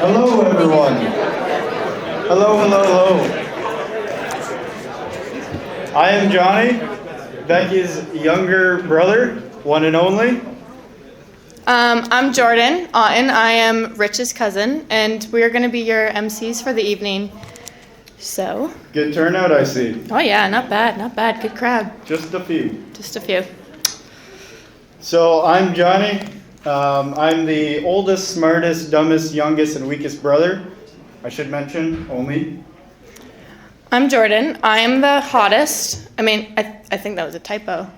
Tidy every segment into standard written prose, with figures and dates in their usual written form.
Hello, everyone. Hello, hello, hello. I am Johnny, Becky's younger brother, one and only. I'm Jordan Otten. I am Rich's cousin, and we're going to be your MCs for the evening. So. Good turnout, I see. Oh yeah, not bad, not bad. Good crowd. Just a few. Just a few. So I'm Johnny. I'm the oldest, smartest, dumbest, youngest, and weakest brother. I should mention, only. I'm Jordan. I am the hottest. I think that was a typo.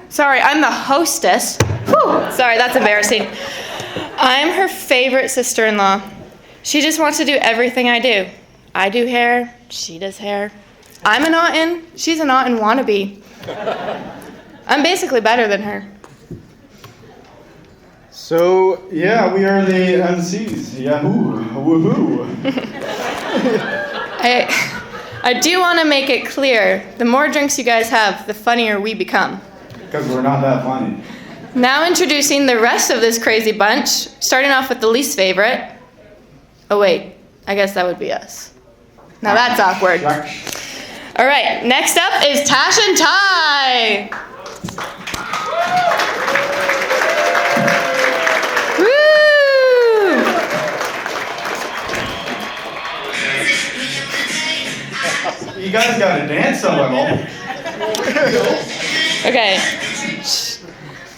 Sorry, I'm the hostess. Whew, sorry, that's embarrassing. I'm her favorite sister-in-law. She just wants to do everything I do. I do hair, she does hair. I'm an Otten, she's an Otten wannabe. I'm basically better than her. So, yeah, we are the MCs. Yahoo! Woohoo! I do want to make it clear, the more drinks you guys have, the funnier we become. Because we're not that funny. Now introducing the rest of this crazy bunch, starting off with the least favorite. Oh wait, I guess that would be us. Now that's awkward. All right, next up is Tash and Ty. Woo! You guys gotta dance a little. Okay.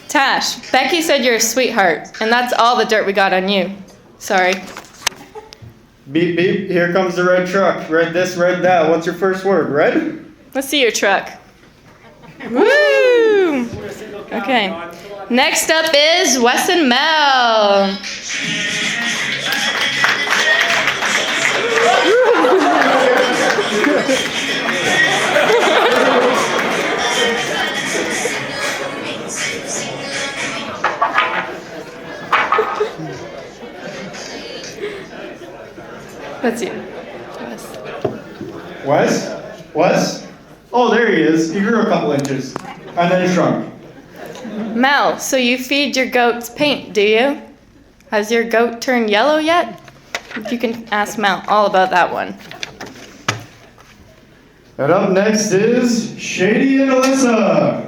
Tash, Becky said you're a sweetheart, and that's all the dirt we got on you. Sorry. Beep, beep, here comes the red truck. Red this, red that. What's your first word? Red? Let's see your truck. Woo! Okay. Next up is Wes and Mel. That's you. Wes? Oh, there he is. He grew a couple inches. And then he shrunk. Mel, so you feed your goats paint, do you? Has your goat turned yellow yet? You can ask Mel all about that one. And up next is Shady and Alyssa.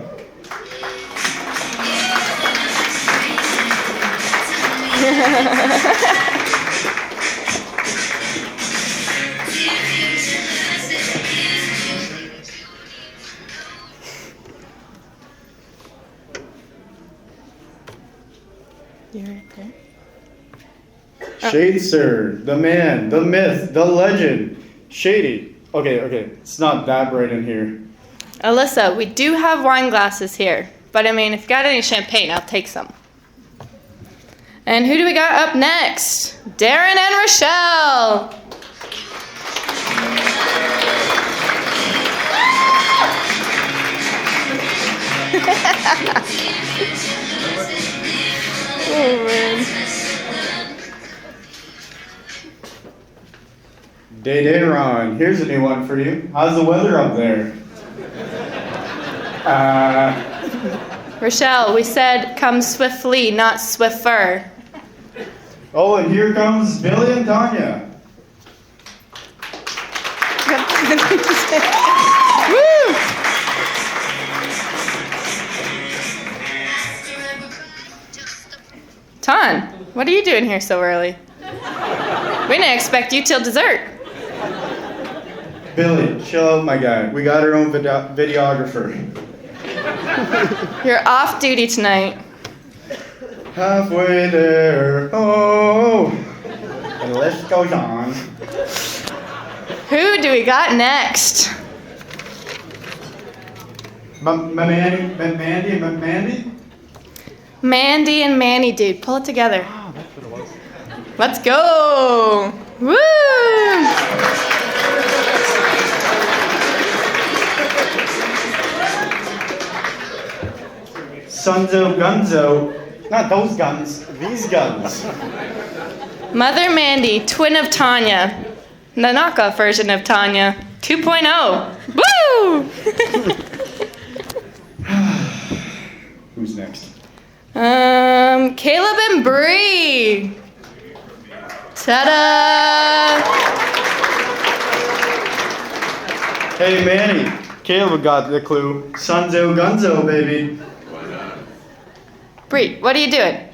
You're right there. Shadeser, the man, the myth, the legend. Shady. Okay, it's not that bright in here. Alyssa, we do have wine glasses here, but if you got any champagne, I'll take some. And who do we got up next? Darren and Rochelle. Oh, man. Day, Ron. Here's a new one for you. How's the weather up there? Rochelle, we said come swiftly, not swifter. Oh, and here comes Billy and Tanya. Woo! Ton, what are you doing here so early? We didn't expect you till dessert. Billy, chill out, my guy. We got our own videographer. You're off duty tonight. Halfway there, oh, and the list goes on. Who do we got next? Mandy? Mandy and Manny, dude. Pull it together. Oh, that's what it was. Let's go. Woo! Sunzo Gunzo. Not those guns, these guns. Mother Mandy, twin of Tanya. The knockoff version of Tanya. 2.0. Woo! Who's next? Caleb and Bree. Ta-da! Hey, Manny. Caleb got the clue. Sunzo Gunzo, baby. Bree, what are you doing?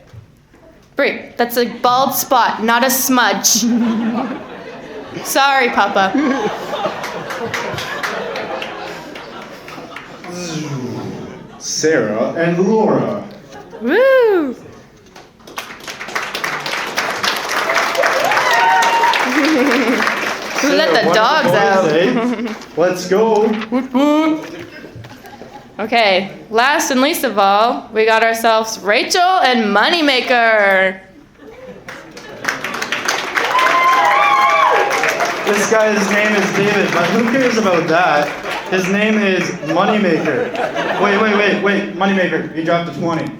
Bree, that's a bald spot, not a smudge. Sorry, Papa. Sarah and Laura. Woo! Who let the dogs out? Let's go. Woot woot. Okay, last and least of all, we got ourselves Rachel and Moneymaker. This guy's name is David, but who cares about that? His name is Moneymaker. Wait. Moneymaker, you dropped a 20.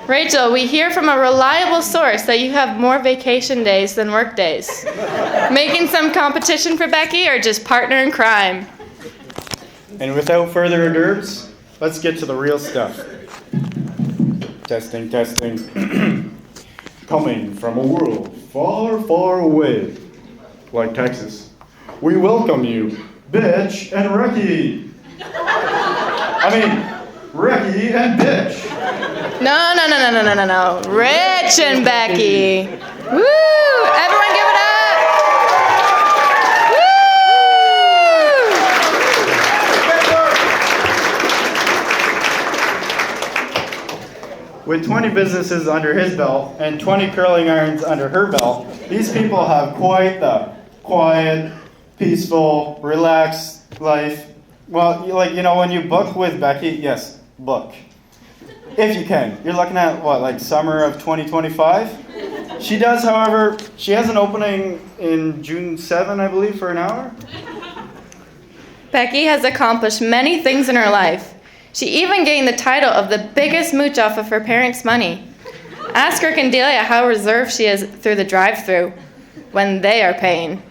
Rachel, we hear from a reliable source that you have more vacation days than work days. Making some competition for Becky or just partner in crime? And without further ado, let's get to the real stuff. Testing. Coming from a world far, far away, like Texas, we welcome you, Bitch and Ricky. Ricky and Bitch. No. Rich and Becky. Woo! Everyone give it up! With 20 businesses under his belt and 20 curling irons under her belt, these people have quite the quiet, peaceful, relaxed life. Well, when you book with Becky, yes, book. If you can. You're looking at, summer of 2025? She does, however, she has an opening in June 7, I believe, for an hour. Becky has accomplished many things in her life. She even gained the title of the biggest mooch off of her parents' money. Ask her Candelia how reserved she is through the drive-thru when they are paying.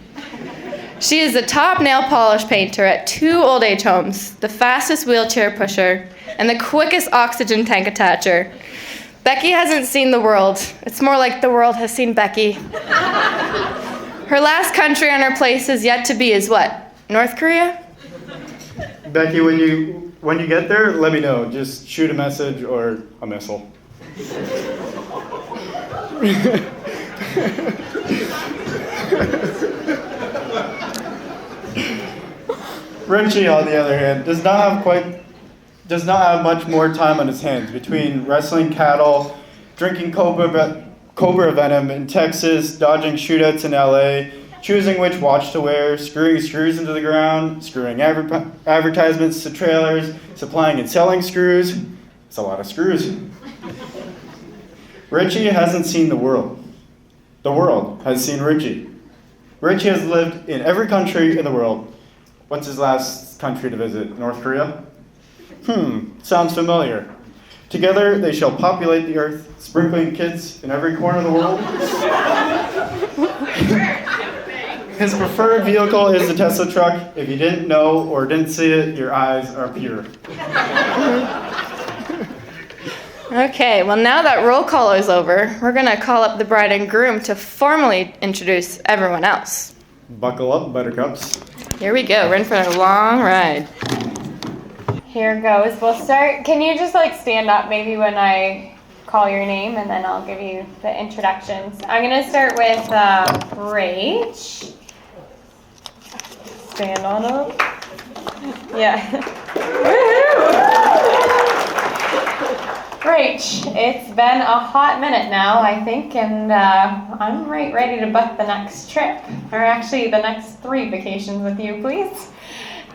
She is the top nail polish painter at 2 old age homes, the fastest wheelchair pusher, and the quickest oxygen tank attacher. Becky hasn't seen the world. It's more like the world has seen Becky. Her last country on her place is yet to be is what? North Korea? Becky, when you get there, let me know. Just shoot a message or a missile. Richie, on the other hand, does not have much more time on his hands between wrestling cattle, drinking cobra venom in Texas, dodging shootouts in LA, choosing which watch to wear, screwing screws into the ground, screwing advertisements to trailers, supplying and selling screws. It's a lot of screws. Richie hasn't seen the world. The world has seen Richie. Richie has lived in every country in the world. What's his last country to visit? North Korea? Sounds familiar. Together they shall populate the earth, sprinkling kids in every corner of the world. His preferred vehicle is the Tesla truck. If you didn't know or didn't see it, your eyes are pure. Okay, well now that roll call is over, we're going to call up the bride and groom to formally introduce everyone else. Buckle up, buttercups. Here we go. We're in for a long ride. Here goes. We'll start. Can you just stand up maybe when I call your name, and then I'll give you the introductions. I'm going to start with Rach. Stand on up. Yeah. Rach, it's been a hot minute now, I think, and I'm ready to book the next trip, or actually the next 3 vacations with you, please.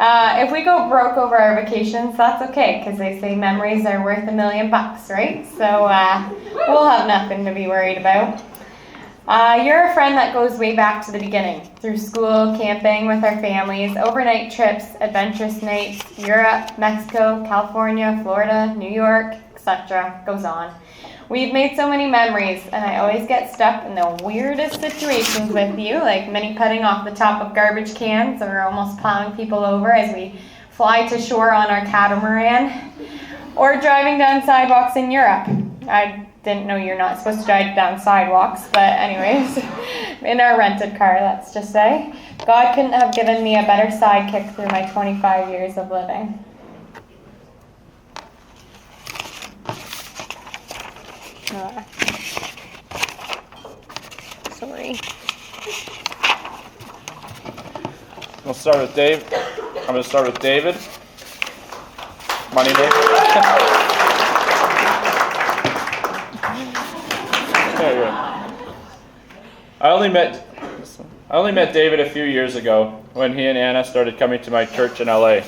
If we go broke over our vacations, that's okay, because they say memories are worth $1 million, right? So we'll have nothing to be worried about. You're a friend that goes way back to the beginning, through school, camping with our families, overnight trips, adventurous nights, Europe, Mexico, California, Florida, New York, etc. Goes on. We've made so many memories, and I always get stuck in the weirdest situations with you, like mini putting off the top of garbage cans or almost plowing people over as we fly to shore on our catamaran, or driving down sidewalks in Europe. I didn't know you're not supposed to drive down sidewalks, but anyways, in our rented car, let's just say. God couldn't have given me a better sidekick through my 25 years of living. Sorry. We'll start with Dave. I'm going to start with David. Money Dave. There you go. I only met David a few years ago when he and Anna started coming to my church in LA.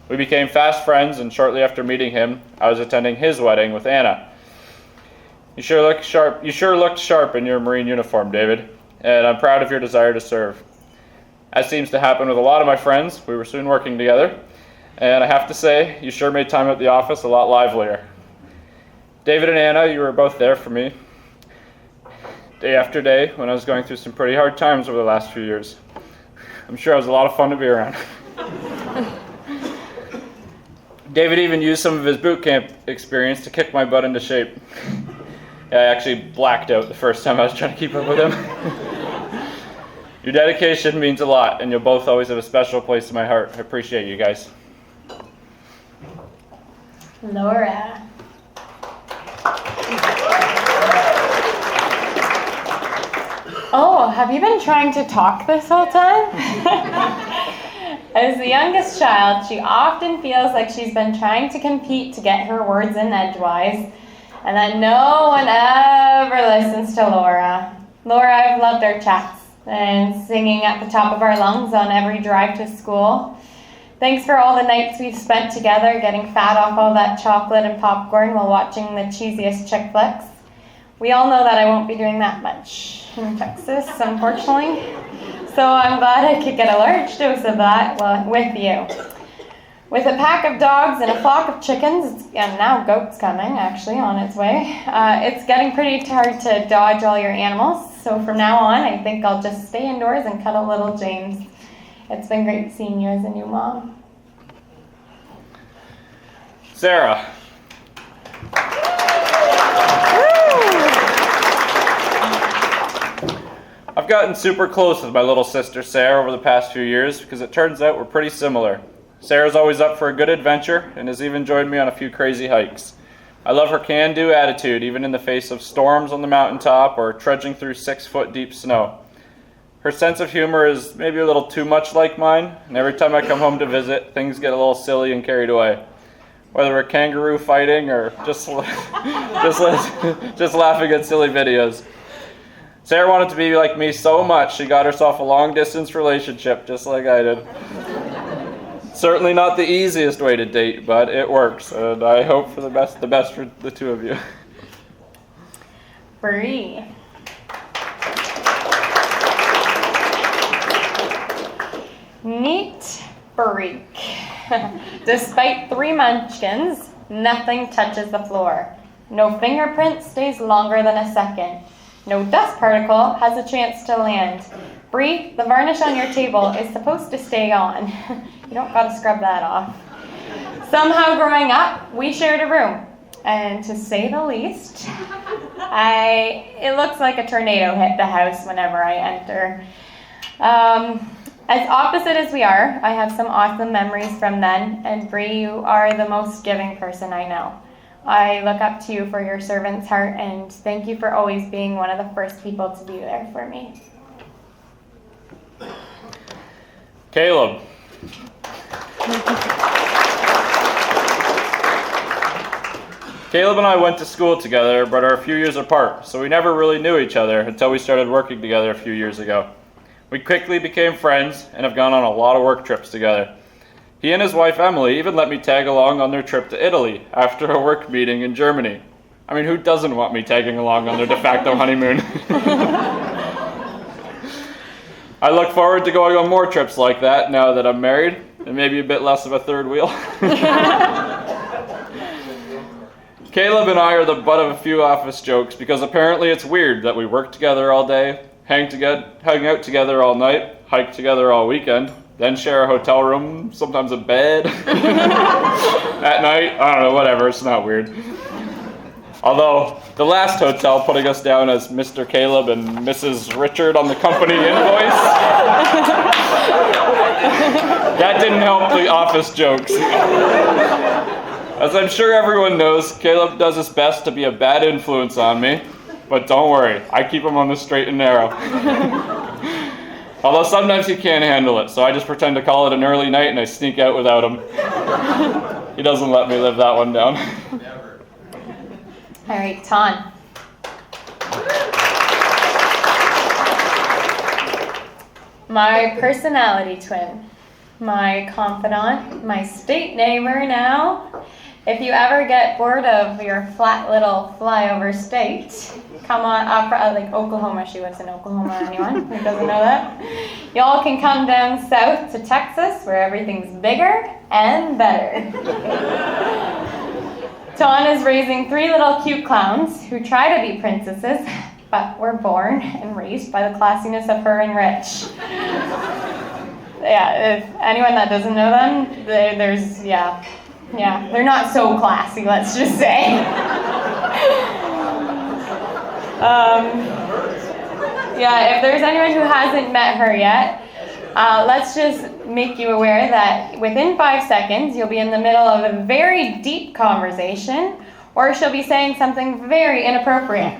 We became fast friends, and shortly after meeting him, I was attending his wedding with Anna. You sure looked sharp in your Marine uniform, David, and I'm proud of your desire to serve. As seems to happen with a lot of my friends, we were soon working together, and I have to say, you sure made time at the office a lot livelier. David and Anna, you were both there for me, day after day, when I was going through some pretty hard times over the last few years. I'm sure it was a lot of fun to be around. David even used some of his boot camp experience to kick my butt into shape. I actually blacked out the first time I was trying to keep up with him. Your dedication means a lot, and you'll both always have a special place in my heart. I appreciate you guys. Laura. Oh, have you been trying to talk this whole time? As the youngest child, she often feels like she's been trying to compete to get her words in edgewise, and that no one ever listens to Laura. Laura, I've loved our chats and singing at the top of our lungs on every drive to school. Thanks for all the nights we've spent together getting fat off all that chocolate and popcorn while watching the cheesiest chick flicks. We all know that I won't be doing that much in Texas, unfortunately. So I'm glad I could get a large dose of that with you. With a pack of dogs and a flock of chickens, and now goats coming, actually, on its way, it's getting pretty hard to dodge all your animals. So from now on, I think I'll just stay indoors and cuddle little James. It's been great seeing you as a new mom. Sarah. I've gotten super close with my little sister Sarah over the past few years because it turns out we're pretty similar. Sarah's always up for a good adventure and has even joined me on a few crazy hikes. I love her can-do attitude, even in the face of storms on the mountaintop or trudging through 6-foot deep snow. Her sense of humor is maybe a little too much like mine, and every time I come home to visit, things get a little silly and carried away. Whether we're kangaroo fighting or just laughing at silly videos. Sarah wanted to be like me so much, she got herself a long-distance relationship, just like I did. Certainly not the easiest way to date, but it works, and I hope for the best for the two of you. Bree. Neat freak. Despite 3 munchkins, nothing touches the floor. No fingerprint stays longer than a second. No dust particle has a chance to land. Bree, the varnish on your table is supposed to stay on. You don't gotta scrub that off. Somehow growing up, we shared a room. And to say the least, it looks like a tornado hit the house whenever I enter. As opposite as we are, I have some awesome memories from then, and Bree, you are the most giving person I know. I look up to you for your servant's heart, and thank you for always being one of the first people to be there for me. Caleb. Caleb and I went to school together, but are a few years apart, so we never really knew each other until we started working together a few years ago. We quickly became friends and have gone on a lot of work trips together. He and his wife Emily even let me tag along on their trip to Italy after a work meeting in Germany. I mean, who doesn't want me tagging along on their de facto honeymoon? I look forward to going on more trips like that now that I'm married, and maybe a bit less of a third wheel. Caleb and I are the butt of a few office jokes because apparently it's weird that we work together all day, hang out together all night, hike together all weekend, then share a hotel room, sometimes a bed. At night, I don't know, whatever, it's not weird. Although the last hotel putting us down as Mr. Caleb and Mrs. Richard on the company invoice, that didn't help the office jokes. As I'm sure everyone knows, Caleb does his best to be a bad influence on me, but don't worry, I keep him on the straight and narrow. Although sometimes he can't handle it, so I just pretend to call it an early night and I sneak out without him. He doesn't let me live that one down. All right, Ton. My personality twin, my confidant, my state neighbor now. If you ever get bored of your flat little flyover state, come on up, like Oklahoma. She lives in Oklahoma, anyone who doesn't know that? Y'all can come down south to Texas where everything's bigger and better. Dawn is raising 3 little cute clowns who try to be princesses, but were born and raised by the classiness of her and Rich. Yeah, if anyone that doesn't know them, they're not so classy, let's just say. If there's anyone who hasn't met her yet, let's just make you aware that within 5 seconds, you'll be in the middle of a very deep conversation, or she'll be saying something very inappropriate.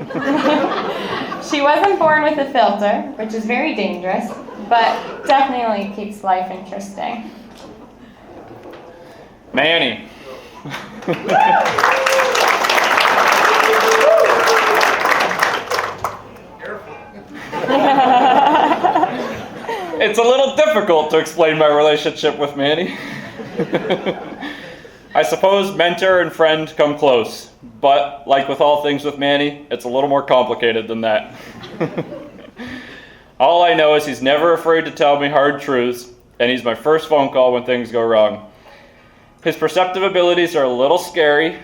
She wasn't born with a filter, which is very dangerous, but definitely keeps life interesting. Manny. It's a little difficult to explain my relationship with Manny. I suppose mentor and friend come close, but like with all things with Manny, it's a little more complicated than that. All I know is he's never afraid to tell me hard truths, and he's my first phone call when things go wrong. His perceptive abilities are a little scary,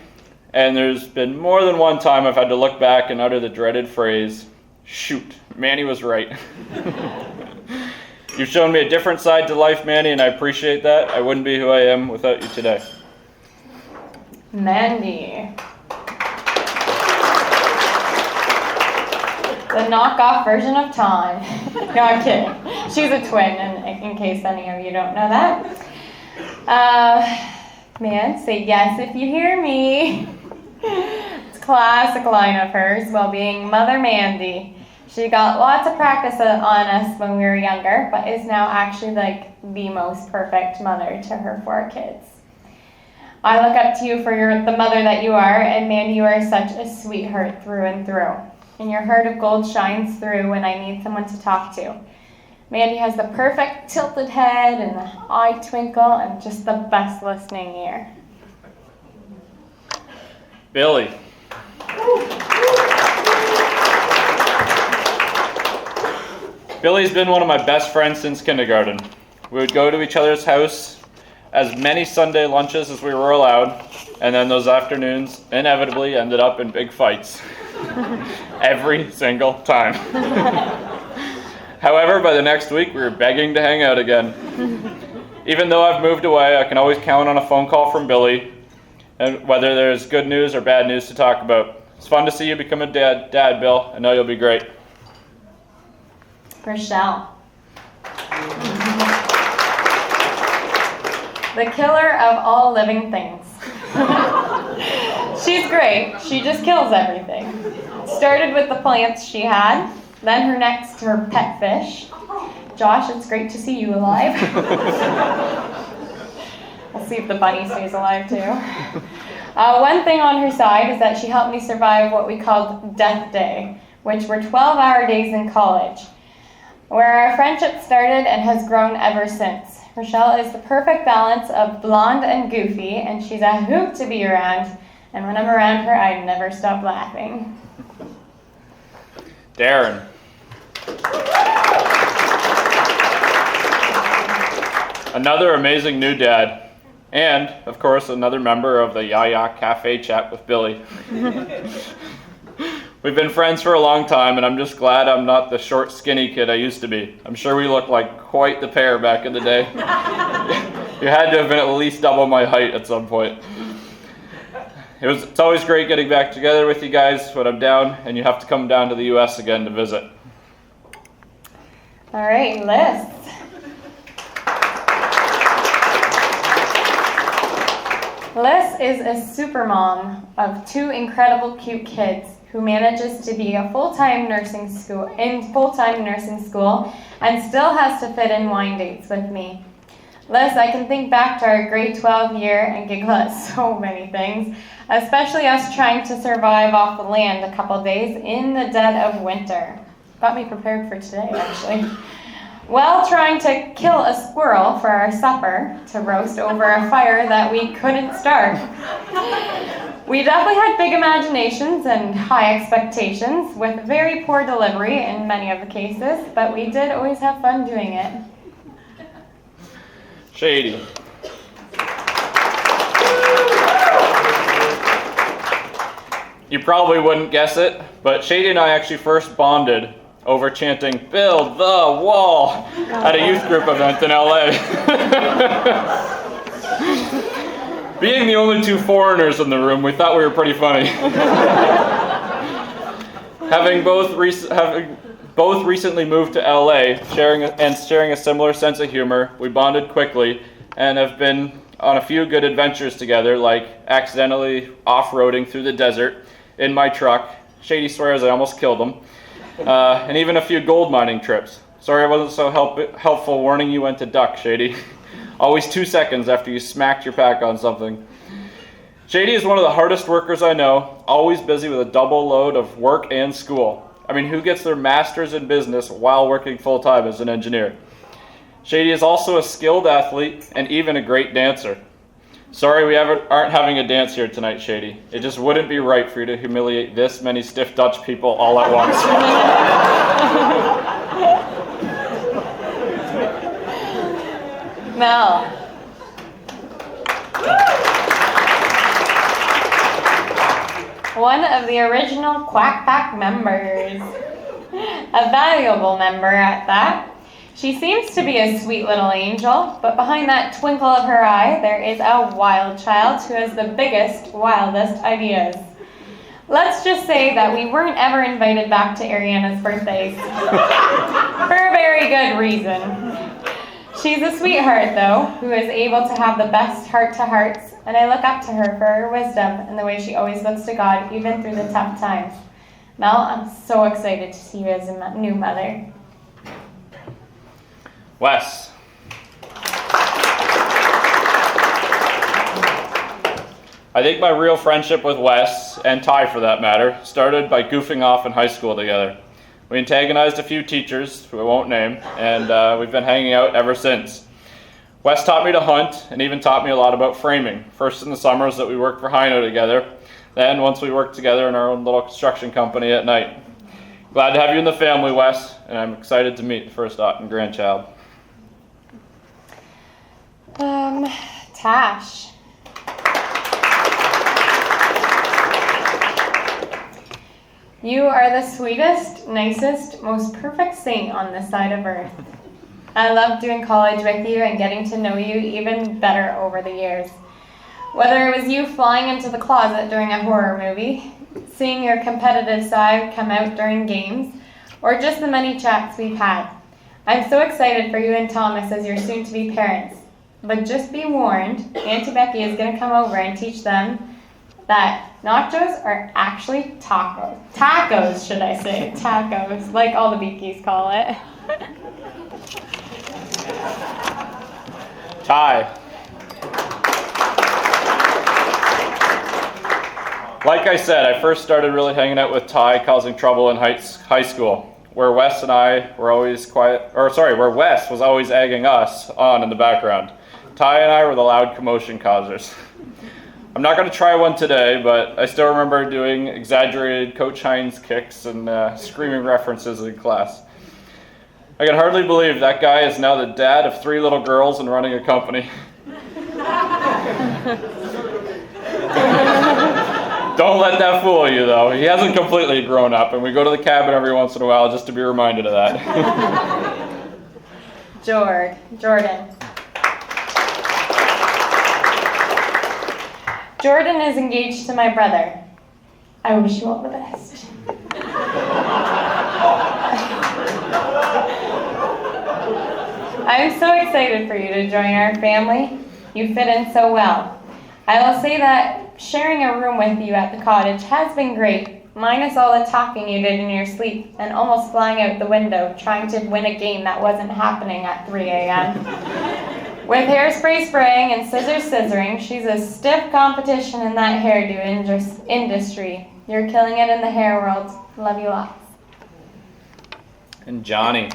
and there's been more than one time I've had to look back and utter the dreaded phrase, "Shoot, Manny was right." You've shown me a different side to life, Manny, and I appreciate that. I wouldn't be who I am without you today. Mandy. The knockoff version of Ton. No, I'm kidding. She's a twin, in case any of you don't know that. Man, say yes if you hear me. It's a classic line of hers while being Mother Mandy. She got lots of practice on us when we were younger, but is now actually like the most perfect mother to her 4 kids. I look up to you for the mother that you are, and Mandy, you are such a sweetheart through and through. And your heart of gold shines through when I need someone to talk to. Mandy has the perfect tilted head and the eye twinkle and just the best listening ear. Billy. Billy's been one of my best friends since kindergarten. We would go to each other's house as many Sunday lunches as we were allowed, and then those afternoons inevitably ended up in big fights. Every single time. However, by the next week, we were begging to hang out again. Even though I've moved away, I can always count on a phone call from Billy, and whether there's good news or bad news to talk about. It's fun to see you become a dad, Bill. I know you'll be great. Rochelle. The killer of all living things. She's great. She just kills everything. Started with the plants she had, then her next, her pet fish. Josh, it's great to see you alive. We'll see if the bunny stays alive too. One thing on her side is that she helped me survive what we called Death Day, which were 12-hour days in college, where our friendship started and has grown ever since. Rochelle is the perfect balance of blonde and goofy, and she's a hoot to be around. And when I'm around her, I never stop laughing. Darren. Another amazing new dad. And, of course, another member of the Yaya Cafe Chat with Billy. We've been friends for a long time, and I'm just glad I'm not the short, skinny kid I used to be. I'm sure we looked like quite the pair back in the day. You had to have been at least double my height at some point. It's always great getting back together with you guys when I'm down, and you have to come down to the U.S. again to visit. All right, Liz. Liz is a super mom of 2 incredible cute kids who manages to be a full-time nursing school and still has to fit in wine dates with me. Liz, I can think back to our grade 12 year and giggle at so many things, especially us trying to survive off the land a couple days in the dead of winter. Got me prepared for today, actually. While trying to kill a squirrel for our supper to roast over a fire that we couldn't start. We definitely had big imaginations and high expectations with very poor delivery in many of the cases, but we did always have fun doing it. Shady. You probably wouldn't guess it, but Shady and I actually first bonded over chanting, "Build the wall," at a youth group event in LA. Being the only 2 foreigners in the room, we thought we were pretty funny. Having both recently moved to LA, sharing a similar sense of humor, we bonded quickly and have been on a few good adventures together, like accidentally off-roading through the desert in my truck. Shady swears I almost killed him. And even a few gold mining trips. Sorry I wasn't so helpful warning you when to duck, Shady. Always 2 seconds after you smacked your pack on something. Shady is one of the hardest workers I know, always busy with a double load of work and school. I mean, who gets their master's in business while working full-time as an engineer? Shady is also a skilled athlete and even a great dancer. Sorry we aren't having a dance here tonight, Shady. It just wouldn't be right for you to humiliate this many stiff Dutch people all at once. Mel. One of the original Quack Pack members. A valuable member at that. She seems to be a sweet little angel, but behind that twinkle of her eye, there is a wild child who has the biggest, wildest ideas. Let's just say that we weren't ever invited back to Ariana's birthdays. For a very good reason. She's a sweetheart, though, who is able to have the best heart-to-hearts, and I look up to her for her wisdom and the way she always looks to God, even through the tough times. Mel, I'm so excited to see you as a new mother. Wes. I think my real friendship with Wes, and Ty for that matter, started by goofing off in high school together. We antagonized a few teachers, who I won't name, and we've been hanging out ever since. Wes taught me to hunt, and even taught me a lot about framing, first in the summers that we worked for Hino together, then once we worked together in our own little construction company at night. Glad to have you in the family, Wes, and I'm excited to meet the first Otten grandchild. Tash. You are the sweetest, nicest, most perfect saint on this side of earth. I loved doing college with you and getting to know you even better over the years. Whether it was you flying into the closet during a horror movie, seeing your competitive side come out during games, or just the many chats we've had. I'm so excited for you and Thomas as your soon-to-be parents. But just be warned, Auntie Becky is going to come over and teach them that nachos are actually tacos. Tacos, should I say. Tacos, like all the Beakies call it. Ty. Like I said, I first started really hanging out with Ty, causing trouble in high school, where Wes and I were always where Wes was always egging us on in the background. Ty and I were the loud commotion causers. I'm not going to try one today, but I still remember doing exaggerated Coach Hines kicks and screaming references in class. I can hardly believe that guy is now the dad of 3 little girls and running a company. Don't let that fool you, though. He hasn't completely grown up, and we go to the cabin every once in a while just to be reminded of that. Jordan. Jordan is engaged to my brother. I wish you all the best. I'm so excited for you to join our family. You fit in so well. I will say that sharing a room with you at the cottage has been great, minus all the talking you did in your sleep and almost flying out the window trying to win a game that wasn't happening at 3 a.m. With hairspray spraying and scissors scissoring, she's a stiff competition in that hairdo industry. You're killing it in the hair world. Love you lots. And Johnny.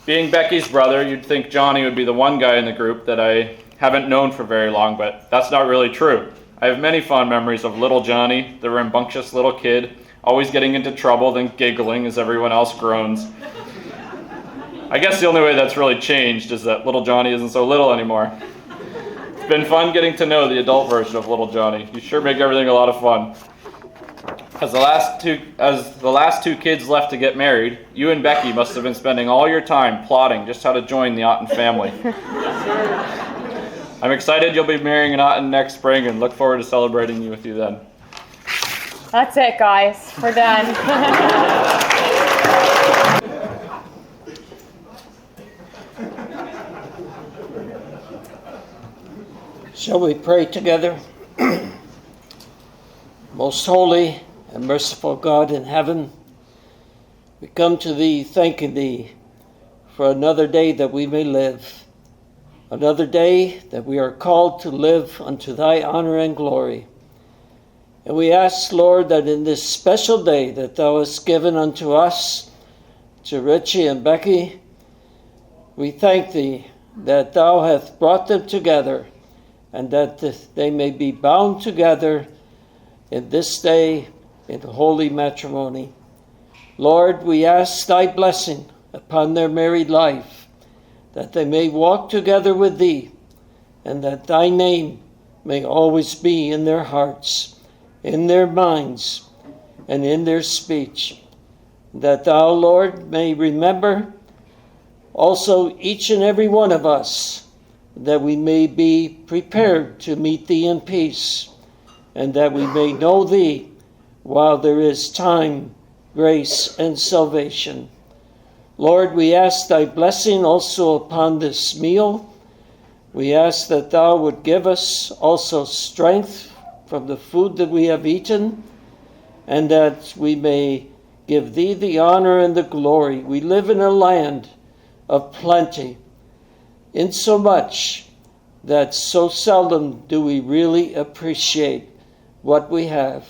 Being Becky's brother, you'd think Johnny would be the one guy in the group that I haven't known for very long, but that's not really true. I have many fond memories of little Johnny, the rambunctious little kid, always getting into trouble, then giggling as everyone else groans. I guess the only way that's really changed is that little Johnny isn't so little anymore. It's been fun getting to know the adult version of little Johnny. You sure make everything a lot of fun. As the last two kids left to get married, you and Becky must have been spending all your time plotting just how to join the Otten family. I'm excited you'll be marrying an Otten next spring and look forward to celebrating you with you then. That's it, guys. We're done. Shall we pray together? Most holy and merciful God in heaven, we come to Thee thanking Thee for another day that we may live, another day that we are called to live unto Thy honor and glory. And we ask, Lord, that in this special day that Thou hast given unto us, to Richie and Becky, we thank Thee that Thou hast brought them together and that they may be bound together in this day in holy matrimony. Lord, we ask Thy blessing upon their married life, that they may walk together with Thee, and that Thy name may always be in their hearts, in their minds, and in their speech. That Thou, Lord, may remember also each and every one of us, that we may be prepared to meet Thee in peace, and that we may know Thee while there is time, grace, and salvation. Lord, we ask Thy blessing also upon this meal. We ask that Thou would give us also strength from the food that we have eaten, and that we may give Thee the honor and the glory. We live in a land of plenty, insomuch that so seldom do we really appreciate what we have.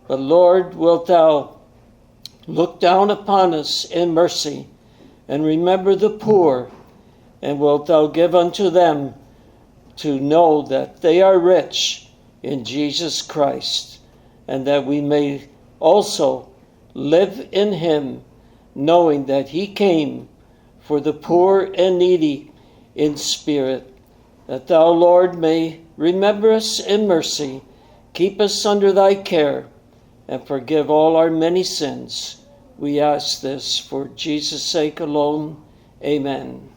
But Lord, wilt Thou look down upon us in mercy and remember the poor, and wilt Thou give unto them to know that they are rich in Jesus Christ, and that we may also live in Him, knowing that He came for the poor and needy in spirit. That Thou, Lord, may remember us in mercy, keep us under Thy care, and forgive all our many sins. We ask this for Jesus' sake alone. Amen.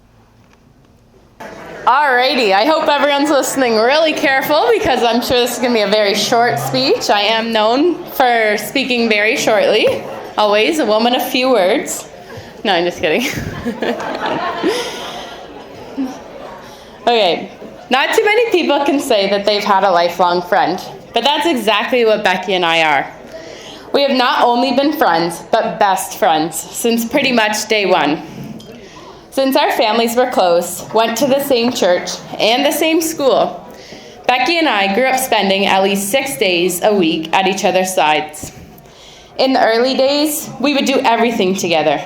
Alrighty, I hope everyone's listening really careful because I'm sure this is going to be a very short speech. I am known for speaking very shortly. Always a woman of few words. No, I'm just kidding. Okay, not too many people can say that they've had a lifelong friend, but that's exactly what Becky and I are. We have not only been friends, but best friends since pretty much day one. Since our families were close, went to the same church and the same school, Becky and I grew up spending at least 6 days a week at each other's sides. In the early days, we would do everything together,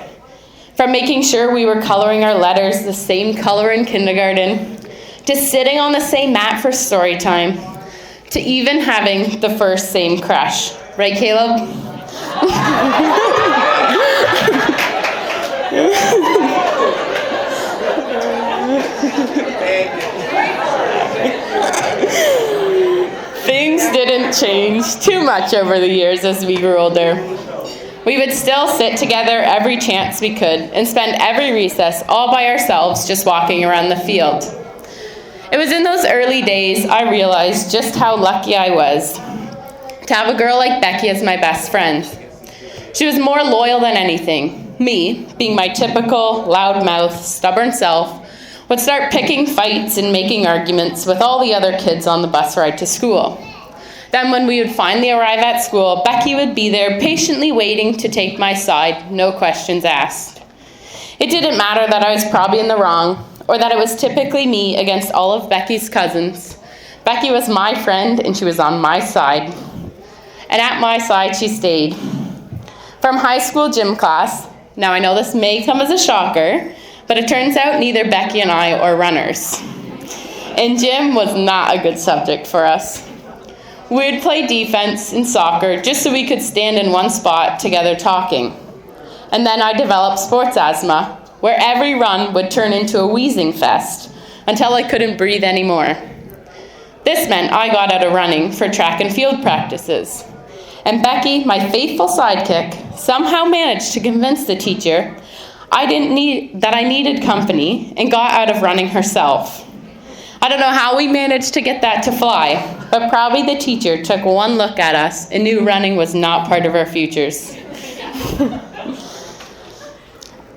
from making sure we were coloring our letters the same color in kindergarten, to sitting on the same mat for story time, to even having the first same crush. Right, Caleb? Things didn't change too much over the years as we grew older. We would still sit together every chance we could and spend every recess all by ourselves just walking around the field. It was in those early days I realized just how lucky I was to have a girl like Becky as my best friend. She was more loyal than anything. Me, being my typical loudmouth, stubborn self, would start picking fights and making arguments with all the other kids on the bus ride to school. Then when we would finally arrive at school, Becky would be there patiently waiting to take my side, no questions asked. It didn't matter that I was probably in the wrong, or that it was typically me against all of Becky's cousins. Becky was my friend and she was on my side. And at my side she stayed. From high school gym class, now I know this may come as a shocker, but it turns out neither Becky and I are runners. And gym was not a good subject for us. We would play defense in soccer just so we could stand in one spot together talking. And then I developed sports asthma, where every run would turn into a wheezing fest until I couldn't breathe anymore. This meant I got out of running for track and field practices. And Becky, my faithful sidekick, somehow managed to convince the teacher that I needed company and got out of running herself. I don't know how we managed to get that to fly, but probably the teacher took one look at us and knew running was not part of our futures.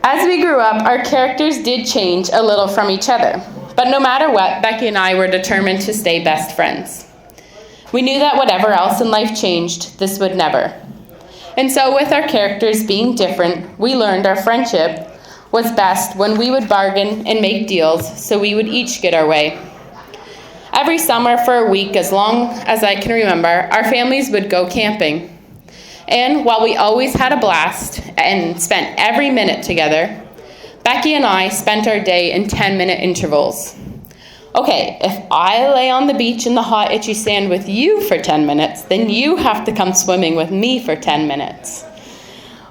As we grew up, our characters did change a little from each other, but no matter what, Becky and I were determined to stay best friends. We knew that whatever else in life changed, this would never. And so with our characters being different, we learned our friendship was best when we would bargain and make deals so we would each get our way. Every summer for a week, as long as I can remember, our families would go camping. And while we always had a blast and spent every minute together, Becky and I spent our day in 10-minute intervals. Okay, if I lay on the beach in the hot, itchy sand with you for 10 minutes, then you have to come swimming with me for 10 minutes.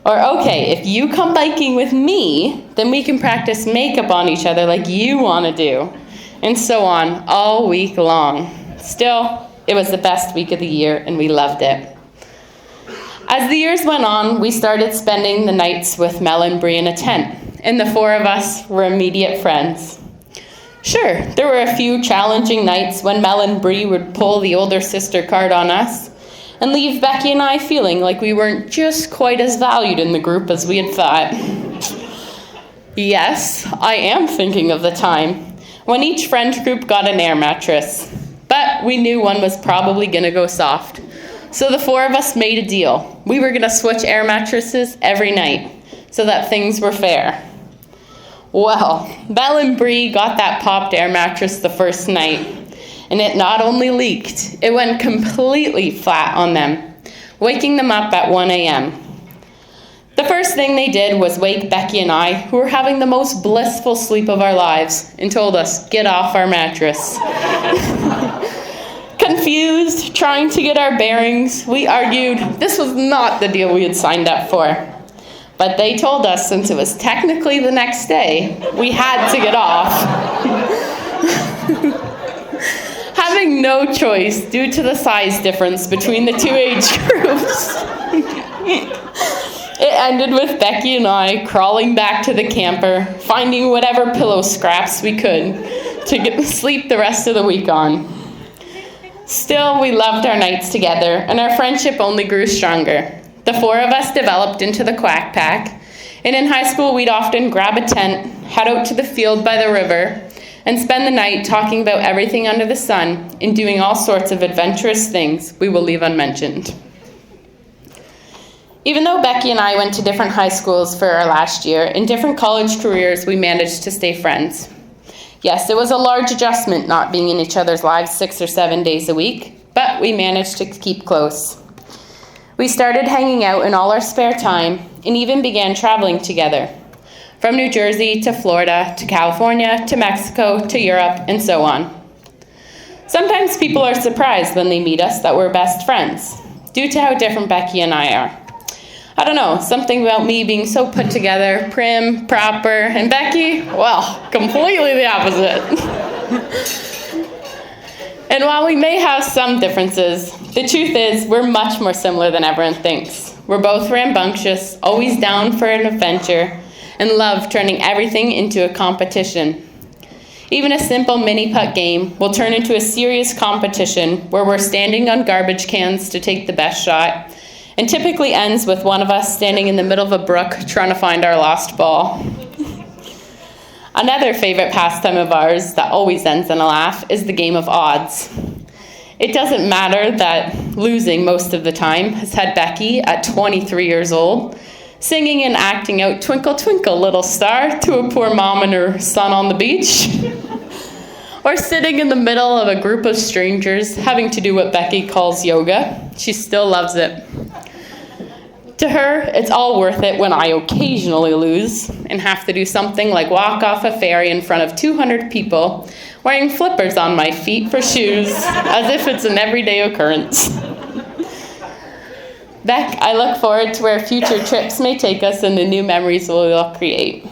Or okay, if you come biking with me, then we can practice makeup on each other like you want to do. And so on, all week long. Still, it was the best week of the year, and we loved it. As the years went on, we started spending the nights with Mel and Bree in a tent, and the four of us were immediate friends. Sure, there were a few challenging nights when Mel and Bree would pull the older sister card on us and leave Becky and I feeling like we weren't just quite as valued in the group as we had thought. Yes, I am thinking of the time when each friend group got an air mattress, but we knew one was probably going to go soft. So the four of us made a deal. We were going to switch air mattresses every night so that things were fair. Well, Mel and Bree got that popped air mattress the first night, and it not only leaked, it went completely flat on them, waking them up at 1 a.m. The first thing they did was wake Becky and I, who were having the most blissful sleep of our lives, and told us, "Get off our mattress." Confused, trying to get our bearings, we argued this was not the deal we had signed up for. But they told us since it was technically the next day, we had to get off. Having no choice due to the size difference between the two age groups, it ended with Becky and I crawling back to the camper, finding whatever pillow scraps we could to get sleep the rest of the week on. Still, we loved our nights together, and our friendship only grew stronger. The four of us developed into the Quack Pack, and in high school we'd often grab a tent, head out to the field by the river, and spend the night talking about everything under the sun and doing all sorts of adventurous things we will leave unmentioned. Even though Becky and I went to different high schools for our last year, in different college careers we managed to stay friends. Yes, it was a large adjustment not being in each other's lives 6 or 7 days a week, but we managed to keep close. We started hanging out in all our spare time and even began traveling together, from New Jersey to Florida to California to Mexico to Europe and so on. Sometimes people are surprised when they meet us that we're best friends, due to how different Becky and I are. I don't know, something about me being so put together, prim, proper, and Becky, well, completely the opposite. And while we may have some differences, the truth is we're much more similar than everyone thinks. We're both rambunctious, always down for an adventure, and love turning everything into a competition. Even a simple mini putt game will turn into a serious competition where we're standing on garbage cans to take the best shot, and typically ends with one of us standing in the middle of a brook trying to find our lost ball. Another favorite pastime of ours that always ends in a laugh is the game of odds. It doesn't matter that losing most of the time has had Becky, at 23 years old, singing and acting out Twinkle Twinkle Little Star to a poor mom and her son on the beach. Or sitting in the middle of a group of strangers having to do what Becky calls yoga. She still loves it. To her, it's all worth it when I occasionally lose and have to do something like walk off a ferry in front of 200 people wearing flippers on my feet for shoes, as if it's an everyday occurrence. Beck, I look forward to where future trips may take us and the new memories we'll create.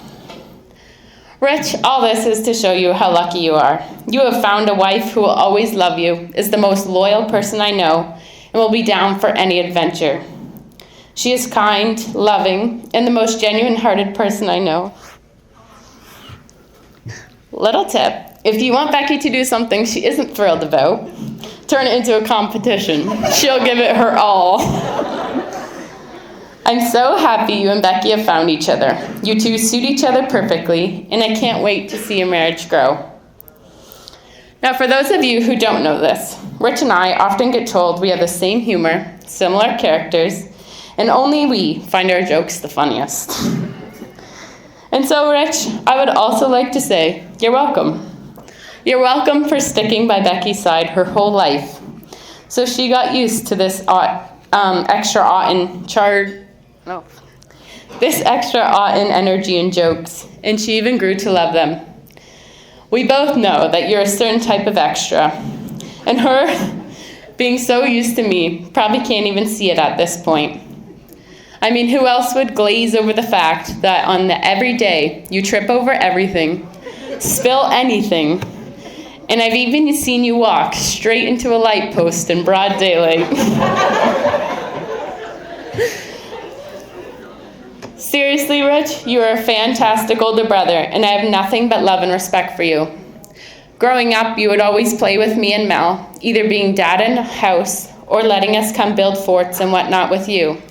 Rich, all this is to show you how lucky you are. You have found a wife who will always love you, is the most loyal person I know, and will be down for any adventure. She is kind, loving, and the most genuine-hearted person I know. Little tip, if you want Becky to do something she isn't thrilled about, turn it into a competition. She'll give it her all. I'm so happy you and Becky have found each other. You two suit each other perfectly, and I can't wait to see your marriage grow. Now, for those of you who don't know this, Rich and I often get told we have the same humor, similar characters, and only we find our jokes the funniest. And so, Rich, I would also like to say, you're welcome. You're welcome for sticking by Becky's side her whole life. So she got used to this extra Otten energy and jokes, and she even grew to love them. We both know that you're a certain type of extra, and her, being so used to me, probably can't even see it at this point. I mean, who else would glaze over the fact that on the everyday you trip over everything, spill anything, and I've even seen you walk straight into a light post in broad daylight. Seriously, Rich, you are a fantastic older brother, and I have nothing but love and respect for you. Growing up, you would always play with me and Mel, either being dad in the house or letting us come build forts and whatnot with you.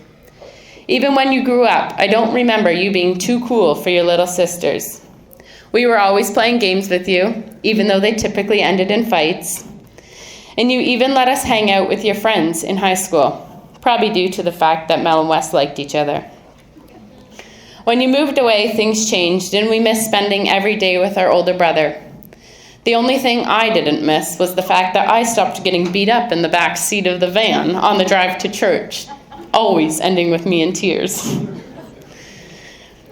Even when you grew up, I don't remember you being too cool for your little sisters. We were always playing games with you, even though they typically ended in fights. And you even let us hang out with your friends in high school, probably due to the fact that Mel and Wes liked each other. When you moved away, things changed, and we missed spending every day with our older brother. The only thing I didn't miss was the fact that I stopped getting beat up in the back seat of the van on the drive to church, always ending with me in tears.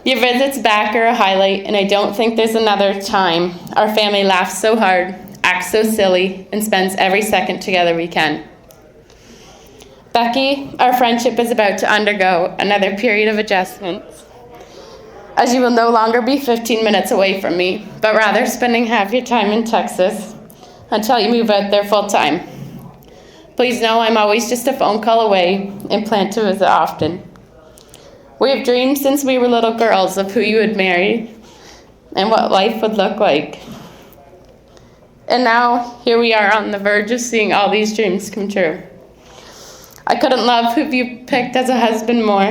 Your visits back are a highlight, and I don't think there's another time our family laughs so hard, acts so silly, and spends every second together we can. Becky, our friendship is about to undergo another period of adjustments, as you will no longer be 15 minutes away from me, but rather spending half your time in Texas until you move out there full time. Please know I'm always just a phone call away and plan to visit often. We have dreamed since we were little girls of who you would marry and what life would look like. And now, here we are on the verge of seeing all these dreams come true. I couldn't love who you picked as a husband more.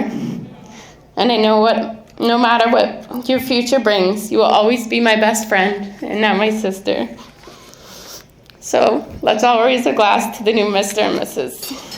And I know no matter what your future brings, you will always be my best friend and now my sister. So let's all raise a glass to the new Mr. and Mrs.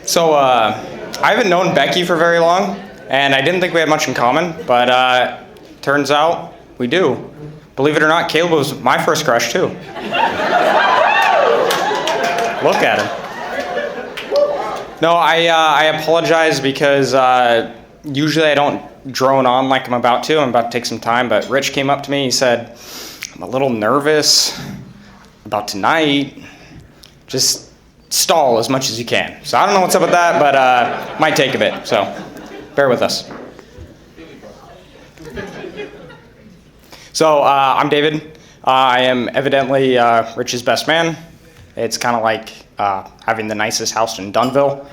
So, I haven't known Becky for very long, and I didn't think we had much in common, but turns out we do. Believe it or not, Caleb was my first crush, too. Look at him. No, I apologize because Usually I don't drone on like I'm about to. I'm about to take some time, but Rich came up to me. He said, I'm a little nervous about tonight. Just stall as much as you can. So I don't know what's up with that, but might take a bit. So bear with us. So I'm David. I am evidently Rich's best man. It's kind of like having the nicest house in Dunville.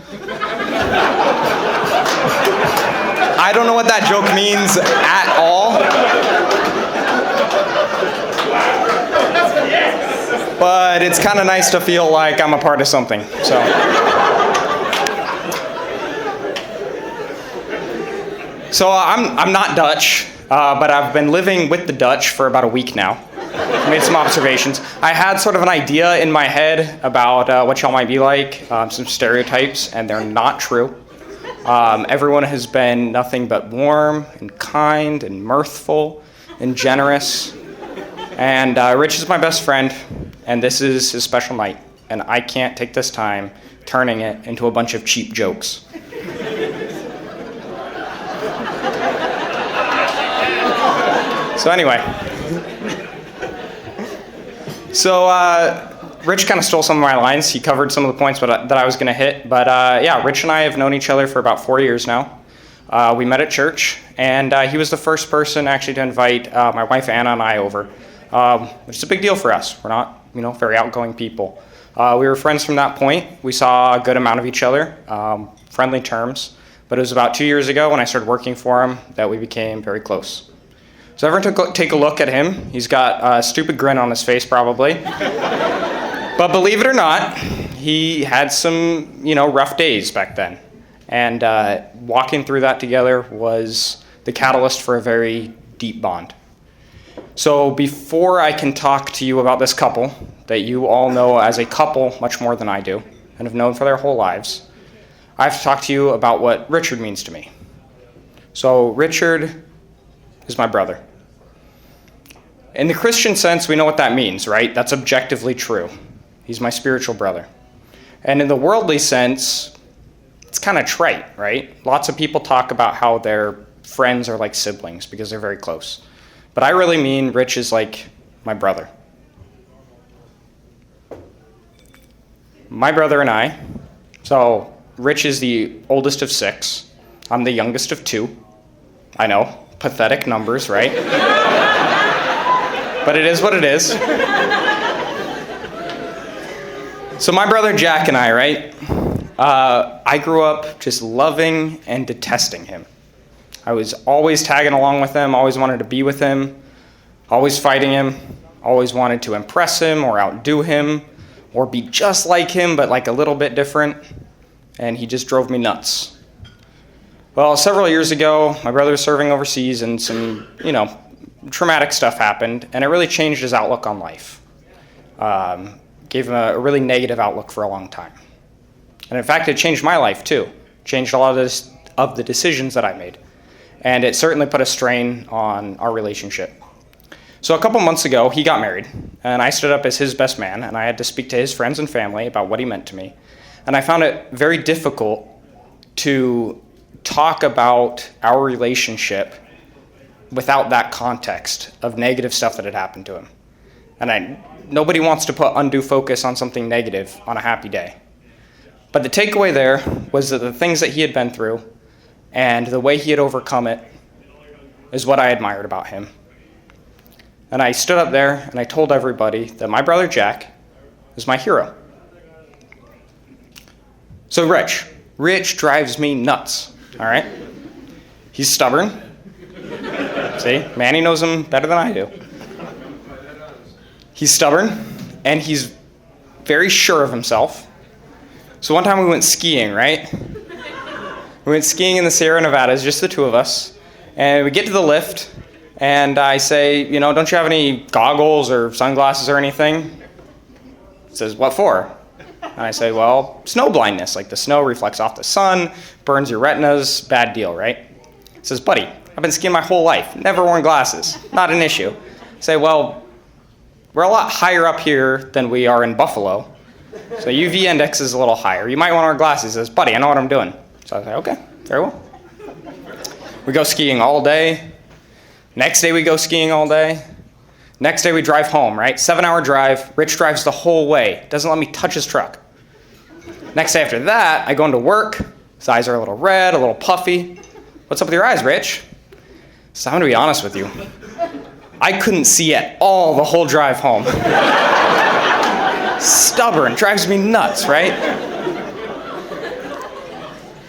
I don't know what that joke means at all. But it's kind of nice to feel like I'm a part of something. So I'm not Dutch, but I've been living with the Dutch for about a week now. Made some observations. I had sort of an idea in my head about what y'all might be like, some stereotypes, and they're not true. Everyone has been nothing but warm and kind and mirthful and generous. And Rich is my best friend, and this is his special night. And I can't take this time turning it into a bunch of cheap jokes. So anyway. Rich kind of stole some of my lines. He covered some of the points that I was going to hit. But yeah, Rich and I have known each other for about 4 years now. We met at church, and he was the first person actually to invite my wife Anna and I over, which is a big deal for us. We're not, very outgoing people. We were friends from that point. We saw a good amount of each other, friendly terms. But it was about 2 years ago when I started working for him that we became very close. So everyone take a look at him. He's got a stupid grin on his face, probably. But believe it or not, he had some, rough days back then. And walking through that together was the catalyst for a very deep bond. So before I can talk to you about this couple that you all know as a couple much more than I do and have known for their whole lives, I have to talk to you about what Richard means to me. So Richard is my brother. In the Christian sense, we know what that means, right? That's objectively true. He's my spiritual brother. And in the worldly sense, it's kind of trite, right? Lots of people talk about how their friends are like siblings because they're very close. But I really mean Rich is like my brother. My brother and I, so Rich is the oldest of 6. I'm the youngest of 2. I know, pathetic numbers, right? But it is what it is. So my brother Jack and I, right? I grew up just loving and detesting him. I was always tagging along with him, always wanted to be with him, always fighting him, always wanted to impress him or outdo him or be just like him but like a little bit different. And he just drove me nuts. Well, several years ago, my brother was serving overseas and some, traumatic stuff happened, and it really changed his outlook on life. Gave him a really negative outlook for a long time. And in fact, it changed my life too. Changed a lot of the decisions that I made. And it certainly put a strain on our relationship. So a couple months ago, he got married, and I stood up as his best man, and I had to speak to his friends and family about what he meant to me. And I found it very difficult to talk about our relationship without that context of negative stuff that had happened to him. And nobody wants to put undue focus on something negative on a happy day. But the takeaway there was that the things that he had been through and the way he had overcome it is what I admired about him. And I stood up there and I told everybody that my brother Jack is my hero. So Rich drives me nuts, all right? He's stubborn. See, Manny knows him better than I do. He's stubborn, and he's very sure of himself. So one time we went skiing, right? We went skiing in the Sierra Nevadas, just the two of us. And we get to the lift, and I say, don't you have any goggles or sunglasses or anything? He says, what for? And I say, well, snow blindness. Like the snow reflects off the sun, burns your retinas, bad deal, right? He says, buddy, I've been skiing my whole life, never worn glasses, not an issue. I say, well, we're a lot higher up here than we are in Buffalo, so UV index is a little higher. You might want to wear glasses. He says, buddy, I know what I'm doing. So I say, okay, very well. We go skiing all day. Next day we go skiing all day. Next day we drive home, right? 7-hour drive. Rich drives the whole way. Doesn't let me touch his truck. Next day after that, I go into work. His eyes are a little red, a little puffy. What's up with your eyes, Rich? So I'm going to be honest with you. I couldn't see at all the whole drive home. Stubborn, drives me nuts, right?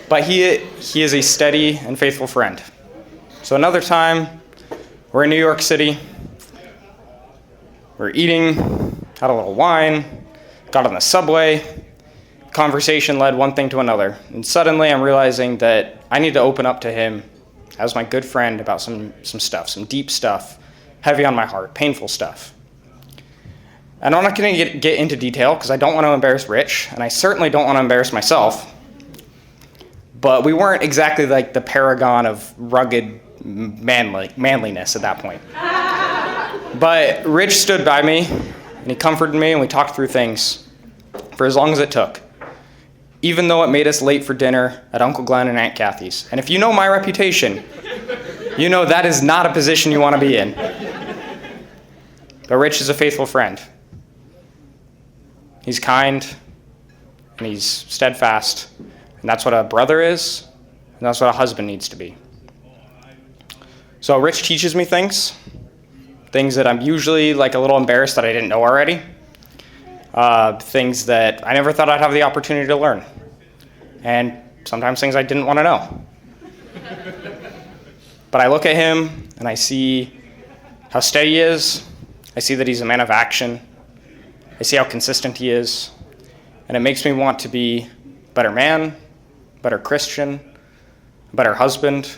But he is a steady and faithful friend. So another time, we're in New York City. We're eating, had a little wine, got on the subway. Conversation led one thing to another. And suddenly I'm realizing that I need to open up to him as my good friend about some stuff, some deep stuff, heavy on my heart, painful stuff. And I'm not going to get into detail because I don't want to embarrass Rich, and I certainly don't want to embarrass myself. But we weren't exactly like the paragon of rugged manliness at that point. But Rich stood by me, and he comforted me, and we talked through things for as long as it took, even though it made us late for dinner at Uncle Glenn and Aunt Kathy's. And if you know my reputation, you know that is not a position you want to be in. But Rich is a faithful friend. He's kind, and he's steadfast, and that's what a brother is, and that's what a husband needs to be. So Rich teaches me things that I'm usually like a little embarrassed that I didn't know already, things that I never thought I'd have the opportunity to learn, and sometimes things I didn't want to know. But I look at him, and I see how steady he is. I see that he's a man of action. I see how consistent he is, and it makes me want to be a better man, better Christian, better husband,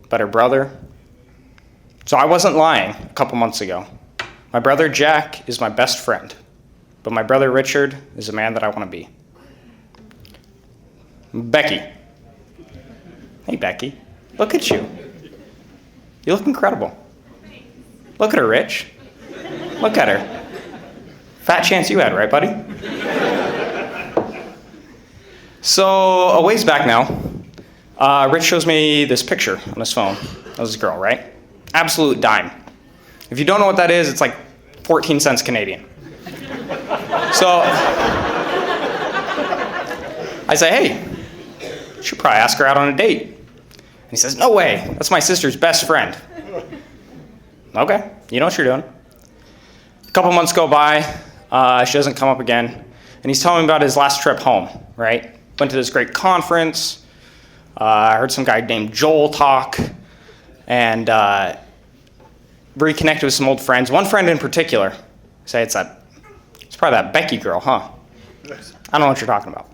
better brother. So I wasn't lying a couple months ago. My brother Jack is my best friend, but my brother Richard is a man that I want to be. Becky. Hey, Becky. Look at you. You look incredible. Look at her, Rich. Look at her. Fat chance you had, right, buddy? So, a ways back now, Rich shows me this picture on his phone of this girl, right? Absolute dime. If you don't know what that is, it's like 14 cents Canadian. So, I say, hey, you should probably ask her out on a date. And he says, no way, that's my sister's best friend. Okay, you know what you're doing. A couple months go by, she doesn't come up again, and he's telling me about his last trip home, right? Went to this great conference, I heard some guy named Joel talk, and reconnected with some old friends. One friend in particular, say it's probably that Becky girl, huh? I don't know what you're talking about.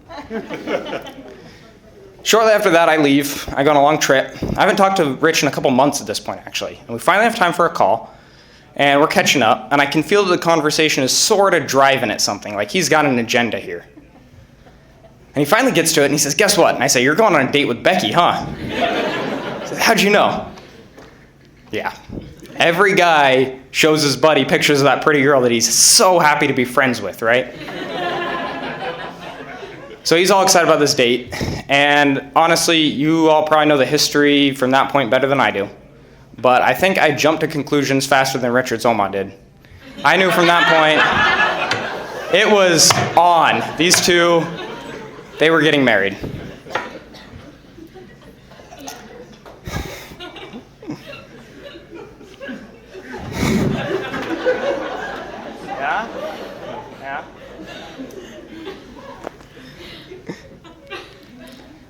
Shortly after that, I leave. I go on a long trip. I haven't talked to Rich in a couple months at this point, actually. And we finally have time for a call. And we're catching up. And I can feel that the conversation is sort of driving at something. Like he's got an agenda here. And he finally gets to it and he says, guess what? And I say, you're going on a date with Becky, huh? He says, how'd you know? Yeah. Every guy shows his buddy pictures of that pretty girl that he's so happy to be friends with, right? So he's all excited about this date, and honestly, you all probably know the history from that point better than I do. But I think I jumped to conclusions faster than Richard's Oma did. I knew from that point, it was on. These two, they were getting married.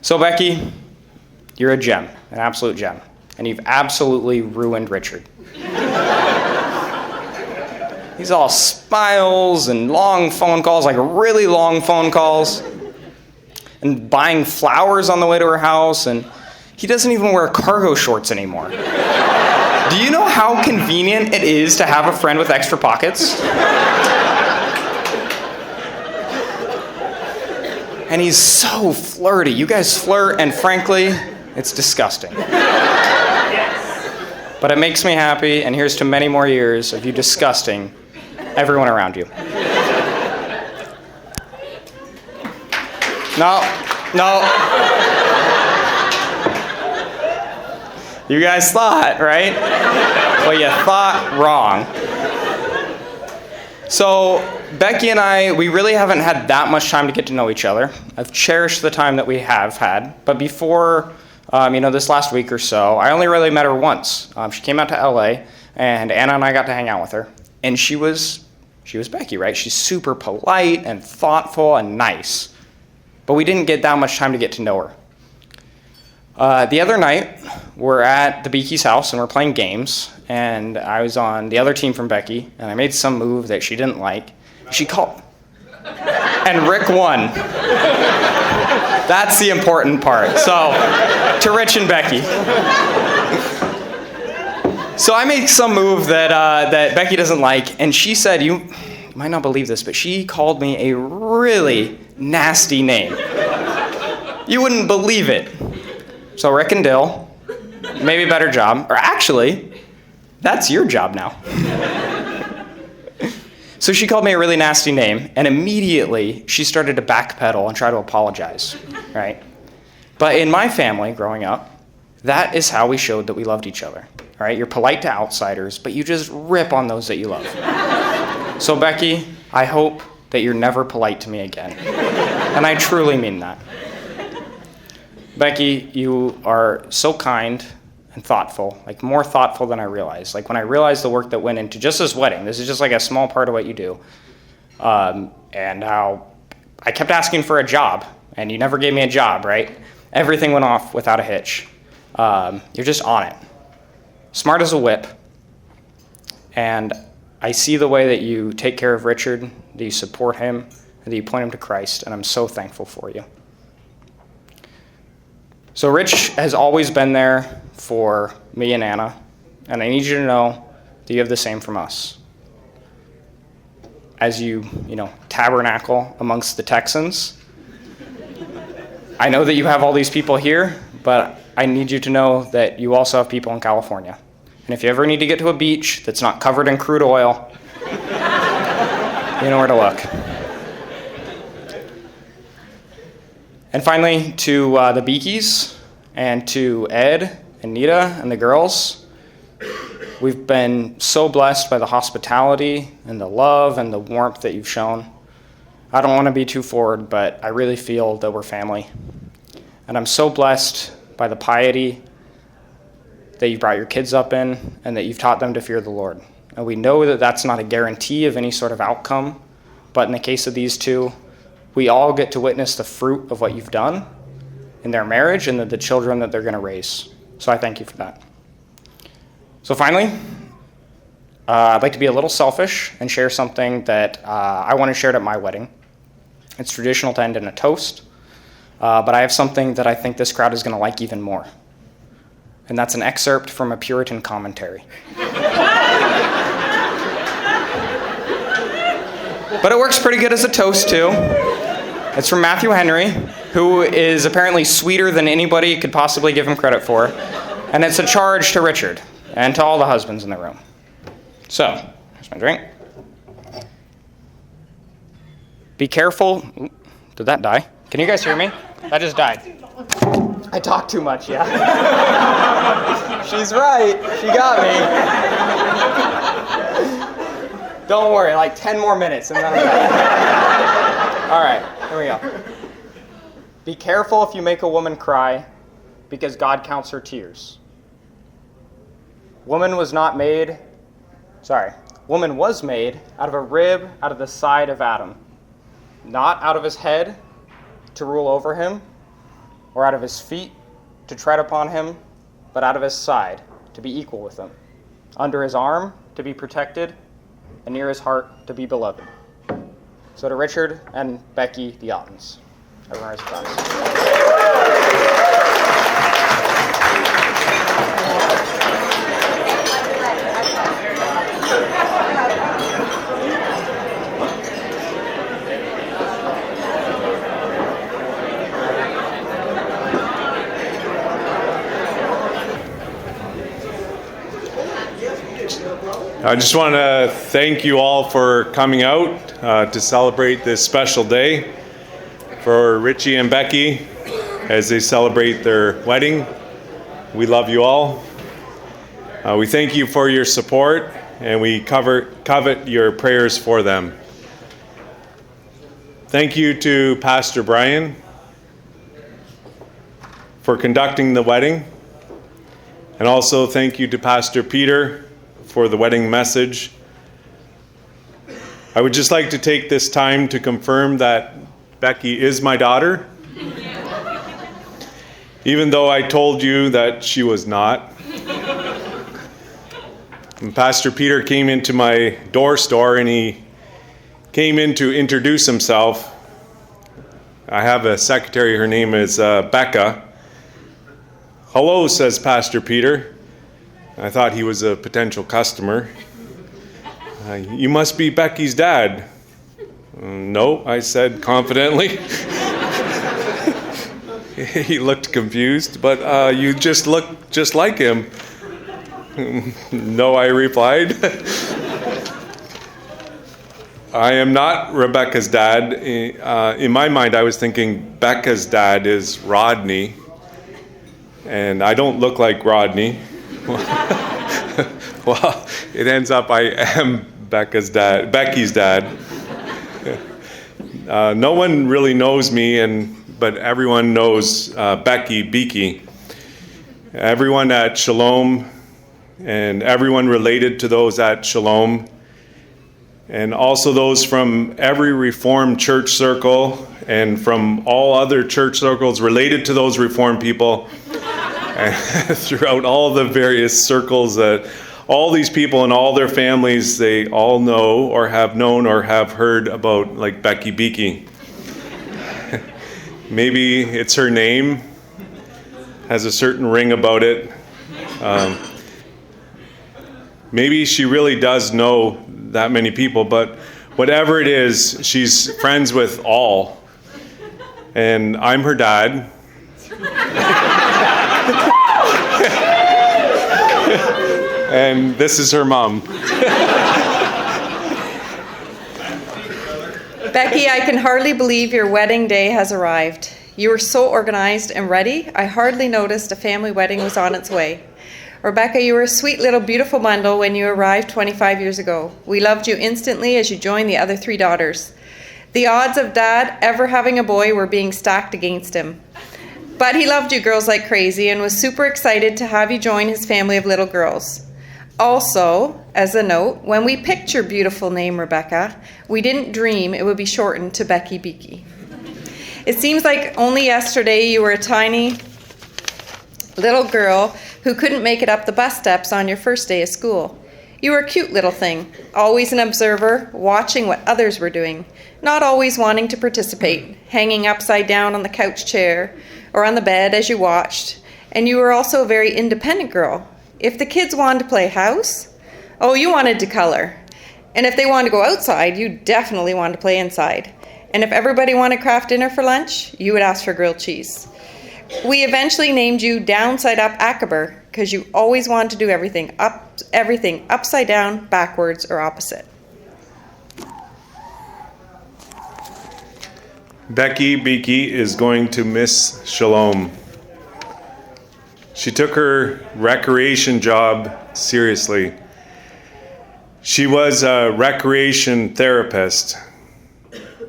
So Becky, you're a gem, an absolute gem, and you've absolutely ruined Richard. He's all smiles and long phone calls, like really long phone calls, and buying flowers on the way to her house, and he doesn't even wear cargo shorts anymore. Do you know how convenient it is to have a friend with extra pockets? And he's so flirty. You guys flirt, and frankly, it's disgusting. But it makes me happy, and here's to many more years of you disgusting everyone around you. No. You guys thought, right? Well, you thought wrong. So Becky and I, we really haven't had that much time to get to know each other. I've cherished the time that we have had. But before, this last week or so, I only really met her once. She came out to LA, and Anna and I got to hang out with her. And she was Becky, right? She's super polite and thoughtful and nice. But we didn't get that much time to get to know her. The other night, we're at the Beaky's house and we're playing games, and I was on the other team from Becky, and I made some move that she didn't like. She called, and Rick won. That's the important part. So, to Rich and Becky. So I made some move that Becky doesn't like, and she said, you might not believe this, but she called me a really nasty name. You wouldn't believe it. So Rick and Dill, maybe a better job. Or actually, that's your job now. So she called me a really nasty name, and immediately she started to backpedal and try to apologize, right? But in my family growing up, that is how we showed that we loved each other, right? You're polite to outsiders, but you just rip on those that you love. So Becky, I hope that you're never polite to me again. And I truly mean that. Becky, you are so kind and thoughtful, like more thoughtful than I realized. Like when I realized the work that went into just this wedding, this is just like a small part of what you do, and how I kept asking for a job, and you never gave me a job, right? Everything went off without a hitch. You're just on it. Smart as a whip. And I see the way that you take care of Richard, that you support him, and that you point him to Christ, and I'm so thankful for you. So Rich has always been there for me and Anna, and I need you to know that you have the same from us. As you tabernacle amongst the Texans, I know that you have all these people here, but I need you to know that you also have people in California. And if you ever need to get to a beach that's not covered in crude oil, you know where to look. And finally, to the Beakies and to Ed and Nita and the girls, we've been so blessed by the hospitality and the love and the warmth that you've shown. I don't want to be too forward, but I really feel that we're family. And I'm so blessed by the piety that you brought your kids up in and that you've taught them to fear the Lord. And we know that that's not a guarantee of any sort of outcome, but in the case of these two, we all get to witness the fruit of what you've done in their marriage and the children that they're going to raise. So I thank you for that. So finally, I'd like to be a little selfish and share something that I want to share at my wedding. It's traditional to end in a toast, but I have something that I think this crowd is going to like even more. And that's an excerpt from a Puritan commentary. But it works pretty good as a toast, too. It's from Matthew Henry, who is apparently sweeter than anybody could possibly give him credit for. And it's a charge to Richard and to all the husbands in the room. So, here's my drink. Be careful. Did that die? Can you guys hear me? That just died. I talk too much, yeah. She's right. She got me. Don't worry, like 10 more minutes and then I'm done. All right, here we go. Be careful if you make a woman cry, because God counts her tears. Woman was made out of a rib out of the side of Adam, not out of his head to rule over him, or out of his feet to tread upon him, but out of his side to be equal with him, under his arm to be protected, and near his heart to be beloved. So to Richard and Becky, the Ottens. Everyone rise to class. I just want to thank you all for coming out to celebrate this special day for Richie and Becky as they celebrate their wedding. We love you all. We thank you for your support, and we covet your prayers for them. Thank you to Pastor Brian for conducting the wedding, and also thank you to Pastor Peter for the wedding message. I would just like to take this time to confirm that Becky is my daughter, even though I told you that she was not. And Pastor Peter came into my door store and he came in to introduce himself. I have a secretary, her name is Becca. "Hello," says Pastor Peter. I thought he was a potential customer. "You must be Becky's dad." "No," I said confidently. He looked confused, "But you just look just like him." "No," I replied. I am not Rebecca's dad. In my mind, I was thinking Becca's dad is Rodney, and I don't look like Rodney. Well, it ends up I am Becky's dad. No one really knows me, but everyone knows Becky Beaky. Everyone at Shalom and everyone related to those at Shalom, and also those from every Reformed church circle and from all other church circles related to those Reformed people, and throughout all the various circles that all these people and all their families, they all know or have known or have heard about, like Becky Beaky. Maybe it's her name, has a certain ring about it. Maybe she really does know that many people, but whatever it is, she's friends with all. And I'm her dad. And this is her mom. Becky, I can hardly believe your wedding day has arrived. You were so organized and ready, I hardly noticed a family wedding was on its way. Rebecca, you were a sweet little beautiful bundle when you arrived 25 years ago. We loved you instantly as you joined the other 3 daughters. The odds of Dad ever having a boy were being stacked against him. But he loved you girls like crazy and was super excited to have you join his family of little girls. Also, as a note, when we picked your beautiful name, Rebecca, we didn't dream it would be shortened to Becky Beaky. It seems like only yesterday you were a tiny little girl who couldn't make it up the bus steps on your first day of school. You were a cute little thing, always an observer, watching what others were doing, not always wanting to participate, hanging upside down on the couch chair or on the bed as you watched. And you were also a very independent girl. If the kids wanted to play house, you wanted to color. And if they wanted to go outside, you definitely wanted to play inside. And if everybody wanted Kraft dinner for lunch, you would ask for grilled cheese. We eventually named you Downside Up Ackerber because you always wanted to do everything upside down, backwards, or opposite. Becky Beaky is going to miss Shalom. She took her recreation job seriously. She was a recreation therapist.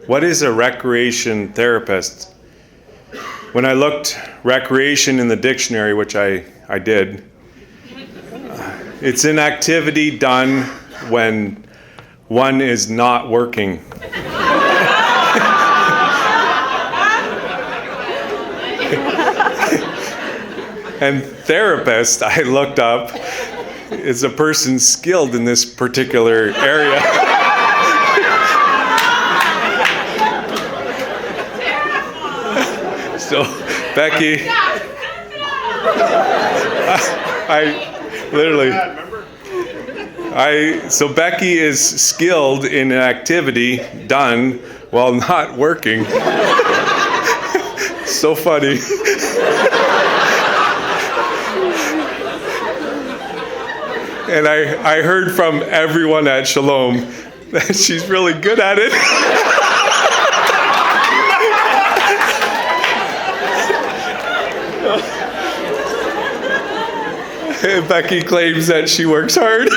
What is a recreation therapist? When I looked recreation in the dictionary, which I did, it's an activity done when one is not working. And therapist, I looked up, is a person skilled in this particular area. So, Becky, so Becky is skilled in an activity done while not working. So funny. And I heard from everyone at Shalom that she's really good at it. Becky claims that she works hard.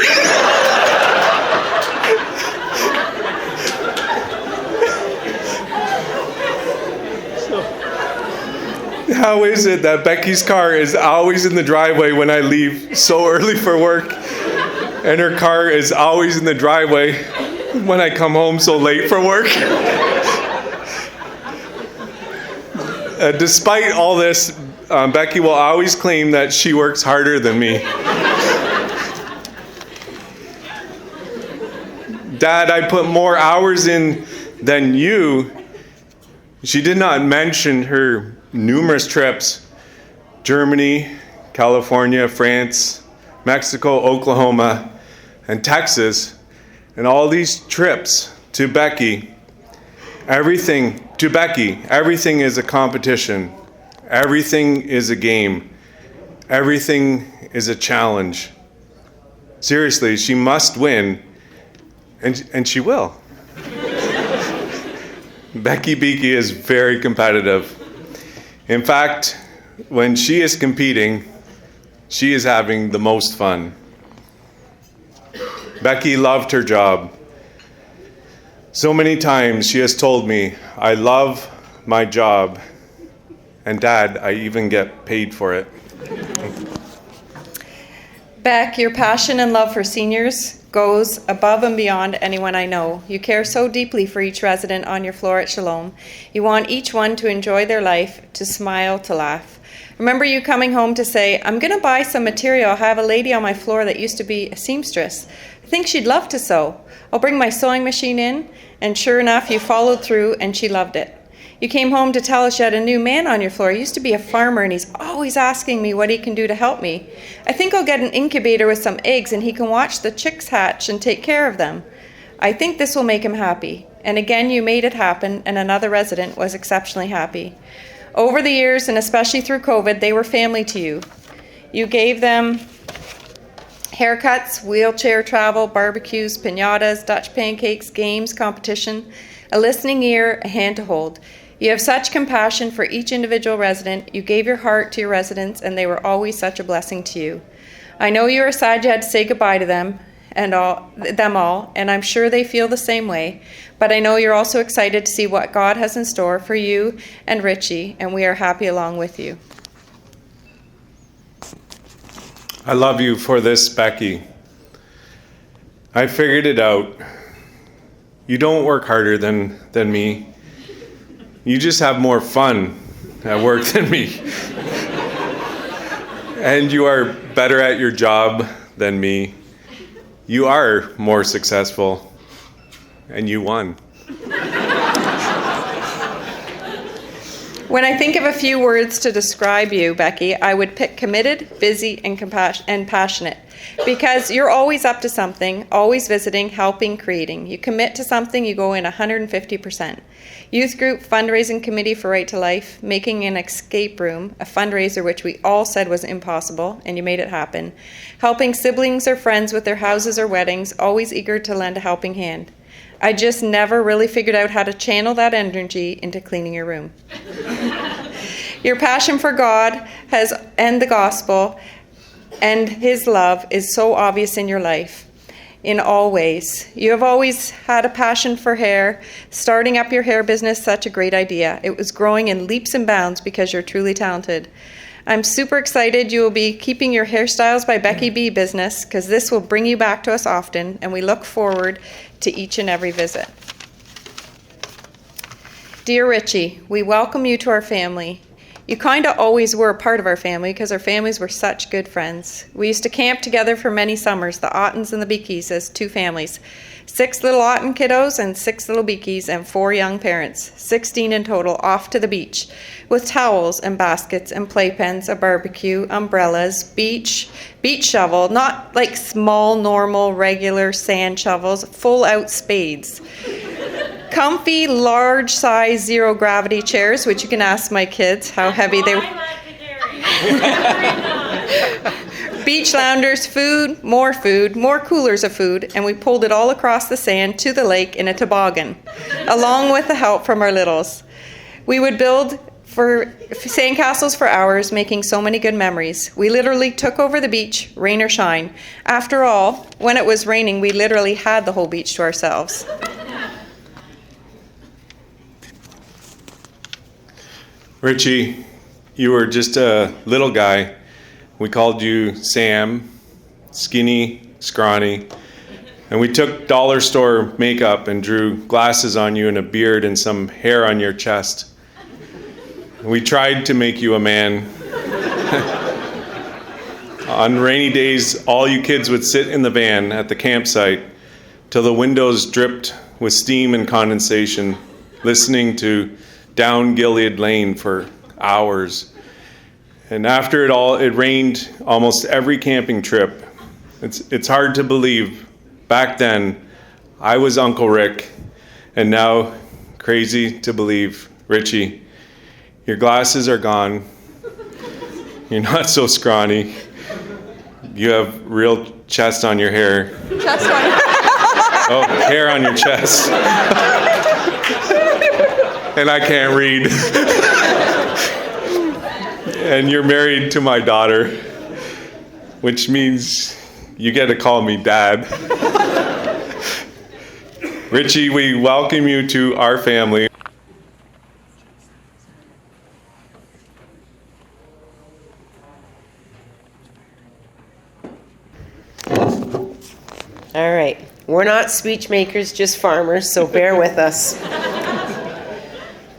How is it that Becky's car is always in the driveway when I leave so early for work, and her car is always in the driveway when I come home so late for work? Despite all this, Becky will always claim that she works harder than me. Dad, I put more hours in than you. She did not mention her numerous trips: Germany, California, France, Mexico, Oklahoma, and Texas. And all these trips to Becky, everything is a competition. Everything is a game. Everything is a challenge. Seriously, she must win, and she will. Becky Beakey is very competitive. In fact, when she is competing, she is having the most fun. Becky loved her job. So many times she has told me, "I love my job, and Dad, I even get paid for it." Beck, your passion and love for seniors goes above and beyond anyone I know. You care so deeply for each resident on your floor at Shalom. You want each one to enjoy their life, to smile, to laugh. Remember you coming home to say, "I'm going to buy some material. I have a lady on my floor that used to be a seamstress. I think she'd love to sew. I'll bring my sewing machine in." And sure enough, you followed through and she loved it. You came home to tell us you had a new man on your floor. He used to be a farmer and he's always asking me what he can do to help me. I think I'll get an incubator with some eggs and he can watch the chicks hatch and take care of them. I think this will make him happy. And again, you made it happen, and another resident was exceptionally happy. Over the years, and especially through COVID, they were family to you. You gave them haircuts, wheelchair travel, barbecues, piñatas, Dutch pancakes, games, competition, a listening ear, a hand to hold. You have such compassion for each individual resident. You gave your heart to your residents, and they were always such a blessing to you. I know you are sad you had to say goodbye to them all, and I'm sure they feel the same way. But I know you're also excited to see what God has in store for you and Richie, and we are happy along with you. I love you for this, Becky. I figured it out. You don't work harder than me. You just have more fun at work than me. And you are better at your job than me. You are more successful, and you won. When I think of a few words to describe you, Becky, I would pick committed, busy, and passionate. Because you're always up to something, always visiting, helping, creating. You commit to something, you go in 150%. Youth group fundraising committee for Right to Life, making an escape room, a fundraiser which we all said was impossible, and you made it happen. Helping siblings or friends with their houses or weddings, always eager to lend a helping hand. I just never really figured out how to channel that energy into cleaning your room. Your passion for God and the gospel and His love is so obvious in your life in all ways. You have always had a passion for hair. Starting up your hair business, such a great idea. It was growing in leaps and bounds because you're truly talented. I'm super excited you will be keeping your Hairstyles by Becky B business, because this will bring you back to us often, and we look forward to each and every visit. Dear Richie, we welcome you to our family. You kind of always were a part of our family because our families were such good friends. We used to camp together for many summers, the Ottens and the Beakeys as two families. 6 little Otten kiddos and 6 little Beakeys and 4 young parents, 16 in total, off to the beach with towels and baskets and playpens, a barbecue, umbrellas, beach shovel, not like small, normal, regular sand shovels, full out spades. Comfy, large size, zero gravity chairs, which you can ask my kids how heavy they were. Beach loungers, food, more coolers of food, and we pulled it all across the sand to the lake in a toboggan, along with the help from our littles. We would build for sandcastles for hours, making so many good memories. We literally took over the beach, rain or shine. After all, when it was raining, we literally had the whole beach to ourselves. Richie, you were just a little guy. We called you Sam, skinny, scrawny. And we took dollar store makeup and drew glasses on you and a beard and some hair on your chest. We tried to make you a man. On rainy days, all you kids would sit in the van at the campsite till the windows dripped with steam and condensation, listening to Down Gilead Lane for hours. And after it all, it rained almost every camping trip. It's hard to believe. Back then, I was Uncle Rick, and now, crazy to believe, Richie, your glasses are gone. You're not so scrawny. You have real chest on your hair. Chest on. Oh, hair on your chest. And I can't read. And you're married to my daughter, which means you get to call me Dad. Richie, we welcome you to our family. All right, we're not speech makers, just farmers, so bear with us.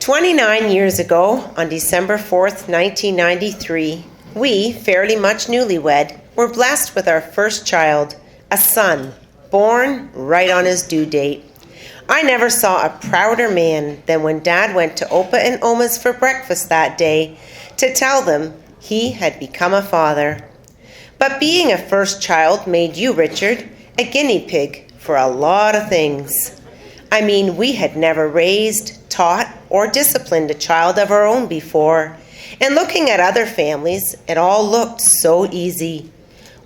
29 years ago, on December 4th, 1993, we, fairly much newlywed, were blessed with our first child, a son, born right on his due date. I never saw a prouder man than when Dad went to Opa and Oma's for breakfast that day to tell them he had become a father. But being a first child made you, Richard, a guinea pig for a lot of things. I mean, we had never raised, taught, or disciplined a child of our own before. And looking at other families, it all looked so easy.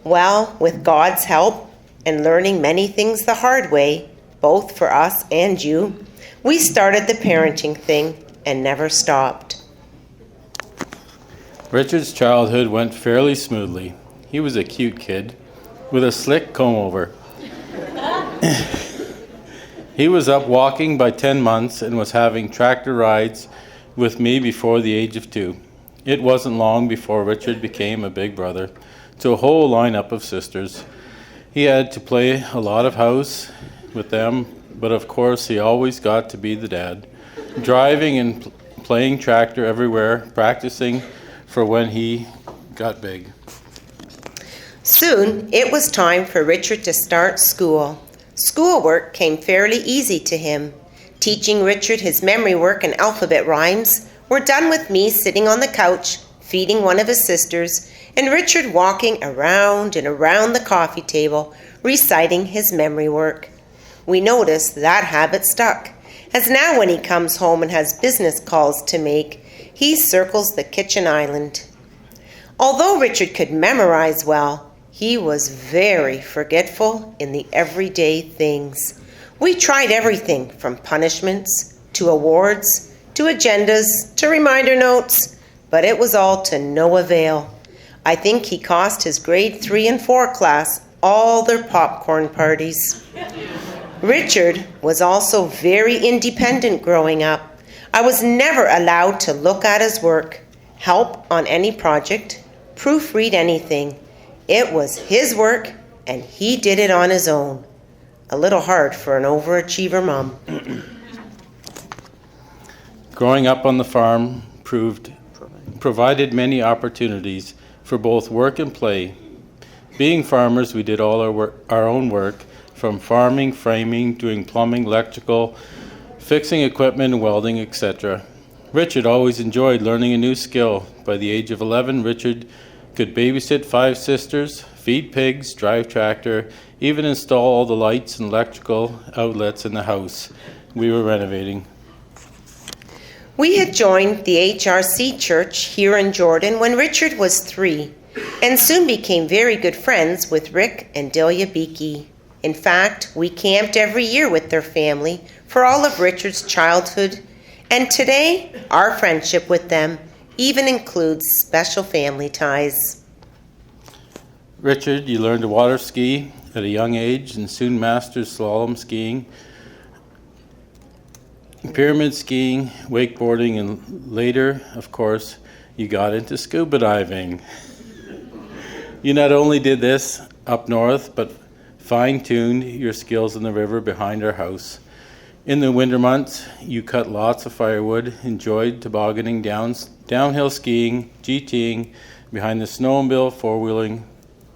Well, with God's help and learning many things the hard way, both for us and you, we started the parenting thing and never stopped. Richard's childhood went fairly smoothly. He was a cute kid with a slick comb-over. He was up walking by 10 months and was having tractor rides with me before the age of 2. It wasn't long before Richard became a big brother to a whole lineup of sisters. He had to play a lot of house with them, but of course he always got to be the dad, driving and playing tractor everywhere, practicing for when he got big. Soon, it was time for Richard to start school. Schoolwork came fairly easy to him. Teaching Richard his memory work and alphabet rhymes were done with me sitting on the couch, feeding one of his sisters, and Richard walking around and around the coffee table, reciting his memory work. We noticed that habit stuck, as now when he comes home and has business calls to make, he circles the kitchen island. Although Richard could memorize well, he was very forgetful in the everyday things. We tried everything from punishments to awards to agendas to reminder notes, but it was all to no avail. I think he cost his grade 3 and 4 class all their popcorn parties. Richard was also very independent growing up. I was never allowed to look at his work, help on any project, proofread anything. It was his work, and he did it on his own. A little hard for an overachiever mom. Growing up on the farm provided many opportunities for both work and play. Being farmers, we did all our own work, from farming, framing, doing plumbing, electrical, fixing equipment, and welding, etc. Richard always enjoyed learning a new skill. By the age of 11, Richard could babysit 5 sisters, feed pigs, drive tractor, even install all the lights and electrical outlets in the house we were renovating. We had joined the HRC church here in Jordan when Richard was 3, and soon became very good friends with Rick and Delia Beakey. In fact, we camped every year with their family for all of Richard's childhood And today, our friendship with them even includes special family ties. Richard, you learned to water ski at a young age and soon mastered slalom skiing, pyramid skiing, wakeboarding, and later, of course, you got into scuba diving. You not only did this up north, but fine-tuned your skills in the river behind our house. In the winter months, you cut lots of firewood, enjoyed tobogganing, downhill skiing, GTing, behind the snowmobile, four-wheeling,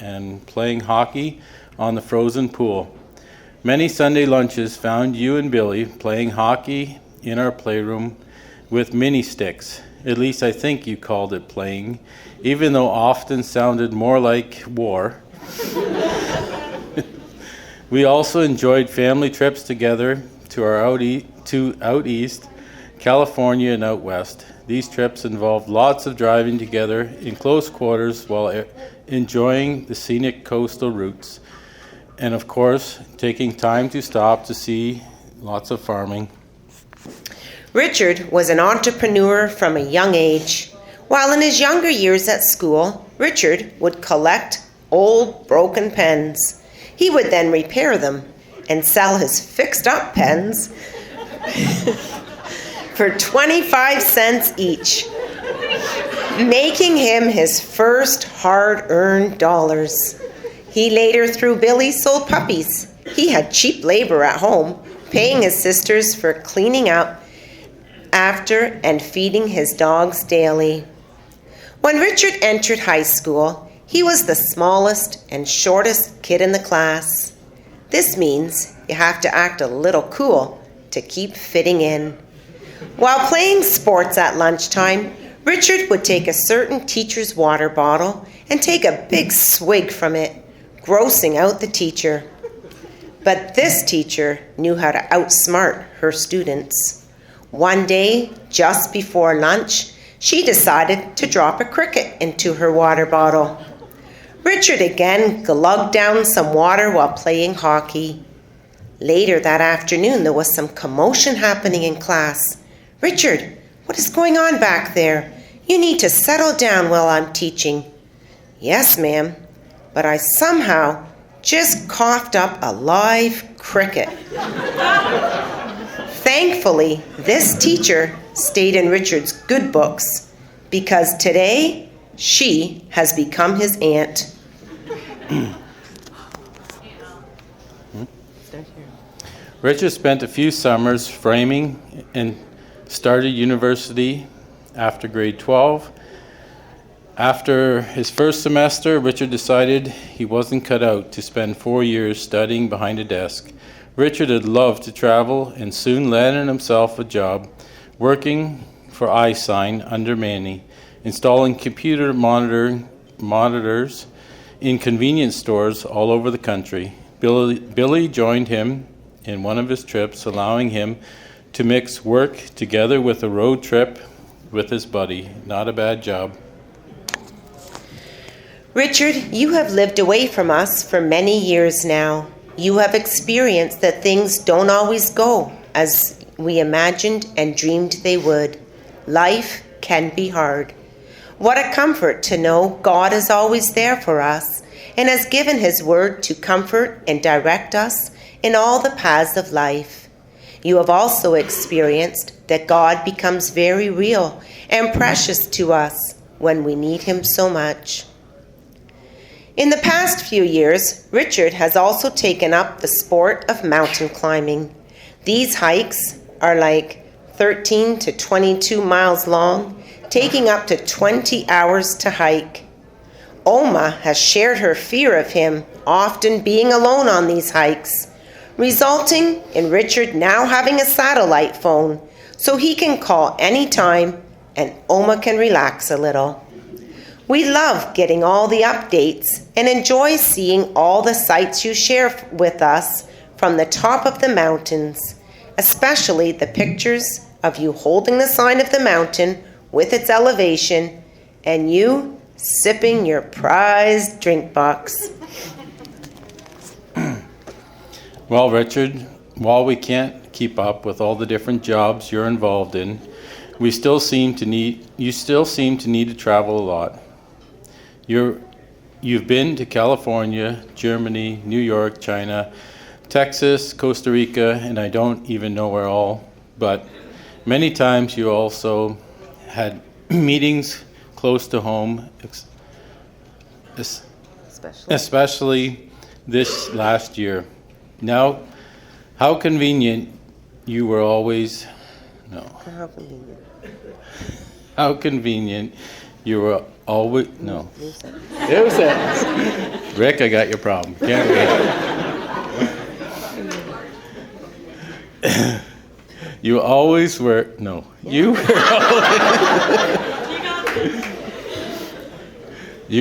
and playing hockey on the frozen pool. Many Sunday lunches found you and Billy playing hockey in our playroom with mini sticks. At least I think you called it playing, even though often sounded more like war. We also enjoyed family trips together to out east, California, and out west. These trips involved lots of driving together in close quarters while enjoying the scenic coastal routes, and of course, taking time to stop to see lots of farming. Richard was an entrepreneur from a young age. While in his younger years at school, Richard would collect old broken pens. He would then repair them and sell his fixed-up pens for 25 cents each, making him his first hard-earned dollars. He later, through Billy, sold puppies. He had cheap labor at home, paying his sisters for cleaning up after and feeding his dogs daily. When Richard entered high school, he was the smallest and shortest kid in the class. This means you have to act a little cool to keep fitting in. While playing sports at lunchtime, Richard would take a certain teacher's water bottle and take a big swig from it, grossing out the teacher. But this teacher knew how to outsmart her students. One day, just before lunch, she decided to drop a cricket into her water bottle. Richard again glugged down some water while playing hockey. Later that afternoon, there was some commotion happening in class. "Richard, what is going on back there? You need to settle down while I'm teaching." "Yes, ma'am, but I somehow just coughed up a live cricket." Thankfully, this teacher stayed in Richard's good books because today she has become his aunt. Richard spent a few summers framing and started university after grade 12. After his first semester, Richard decided he wasn't cut out to spend 4 years studying behind a desk. Richard had loved to travel and soon landed himself a job working for iSign under Manny, installing computer monitors in convenience stores all over the country. Billy joined him in one of his trips, allowing him to mix work together with a road trip with his buddy. Not a bad job. Richard, you have lived away from us for many years now. You have experienced that things don't always go as we imagined and dreamed they would. Life can be hard. What a comfort to know God is always there for us and has given His word to comfort and direct us in all the paths of life. You have also experienced that God becomes very real and precious to us when we need Him so much. In the past few years, Richard has also taken up the sport of mountain climbing. These hikes are like 13 to 22 miles long, taking up to 20 hours to hike. Oma has shared her fear of him often being alone on these hikes, resulting in Richard now having a satellite phone so he can call anytime and Oma can relax a little. We love getting all the updates and enjoy seeing all the sights you share with us from the top of the mountains, especially the pictures of you holding the sign of the mountain with its elevation and you sipping your prized drink box. Well, Richard, while we can't keep up with all the different jobs you're involved in. You still seem to need to travel a lot. You've been to California, Germany, New York, China, Texas, Costa Rica, and I don't even know where all, but many times you also had meetings close to home, especially this last year. Now, how convenient you were always, no. How convenient you were always, no. There's that. Rick, I got your problem. Can't wait. You always were, no. You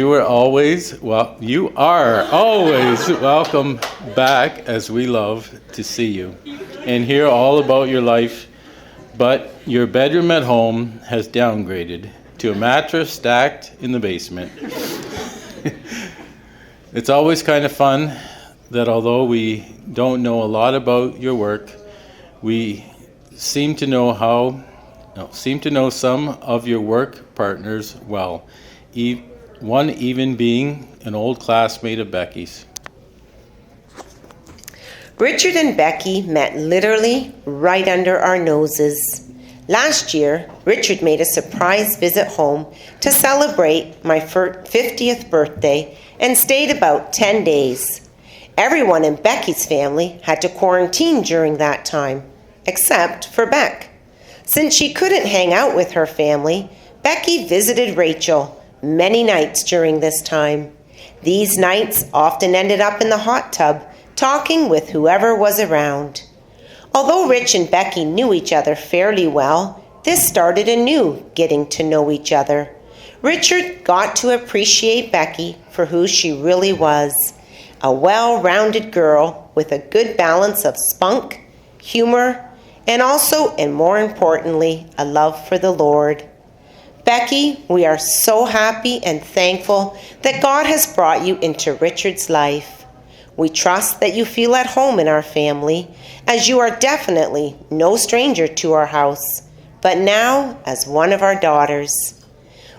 were always, you are always welcome back, as we love to see you and hear all about your life. But your bedroom at home has downgraded to a mattress stacked in the basement. It's always kind of fun that although we don't know a lot about your work, we seem to know some of your work partners well. One even being an old classmate of Becky's. Richard and Becky met literally right under our noses. Last year, Richard made a surprise visit home to celebrate my 50th birthday and stayed about 10 days. Everyone in Becky's family had to quarantine during that time, except for Beck. Since she couldn't hang out with her family, Becky visited Rachel many nights during this time. These nights often ended up in the hot tub, talking with whoever was around. Although Rich and Becky knew each other fairly well, this started anew, getting to know each other. Richard got to appreciate Becky for who she really was, a well-rounded girl with a good balance of spunk, humor, and also, and more importantly, a love for the Lord. Becky, we are so happy and thankful that God has brought you into Richard's life. We trust that you feel at home in our family, as you are definitely no stranger to our house, but now as one of our daughters.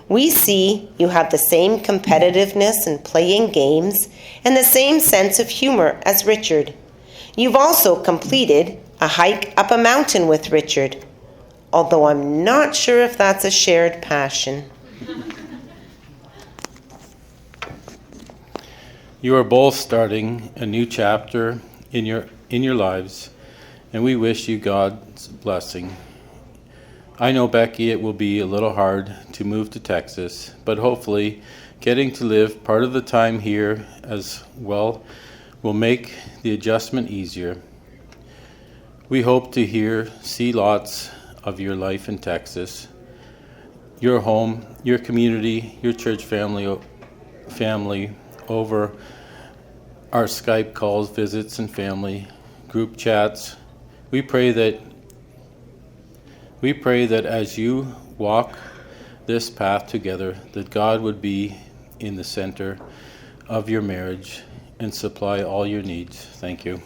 We see you have the same competitiveness in playing games and the same sense of humor as Richard. You've also completed a hike up a mountain with Richard, although I'm not sure if that's a shared passion. You are both starting a new chapter in your lives, and we wish you God's blessing. I know, Becky, it will be a little hard to move to Texas, but hopefully getting to live part of the time here as well will make the adjustment easier. We hope to see lots of your life in Texas, your home, your community, your church family over our Skype calls, visits, and family group chats. We pray that as you walk this path together, that God would be in the center of your marriage and supply all your needs. Thank you.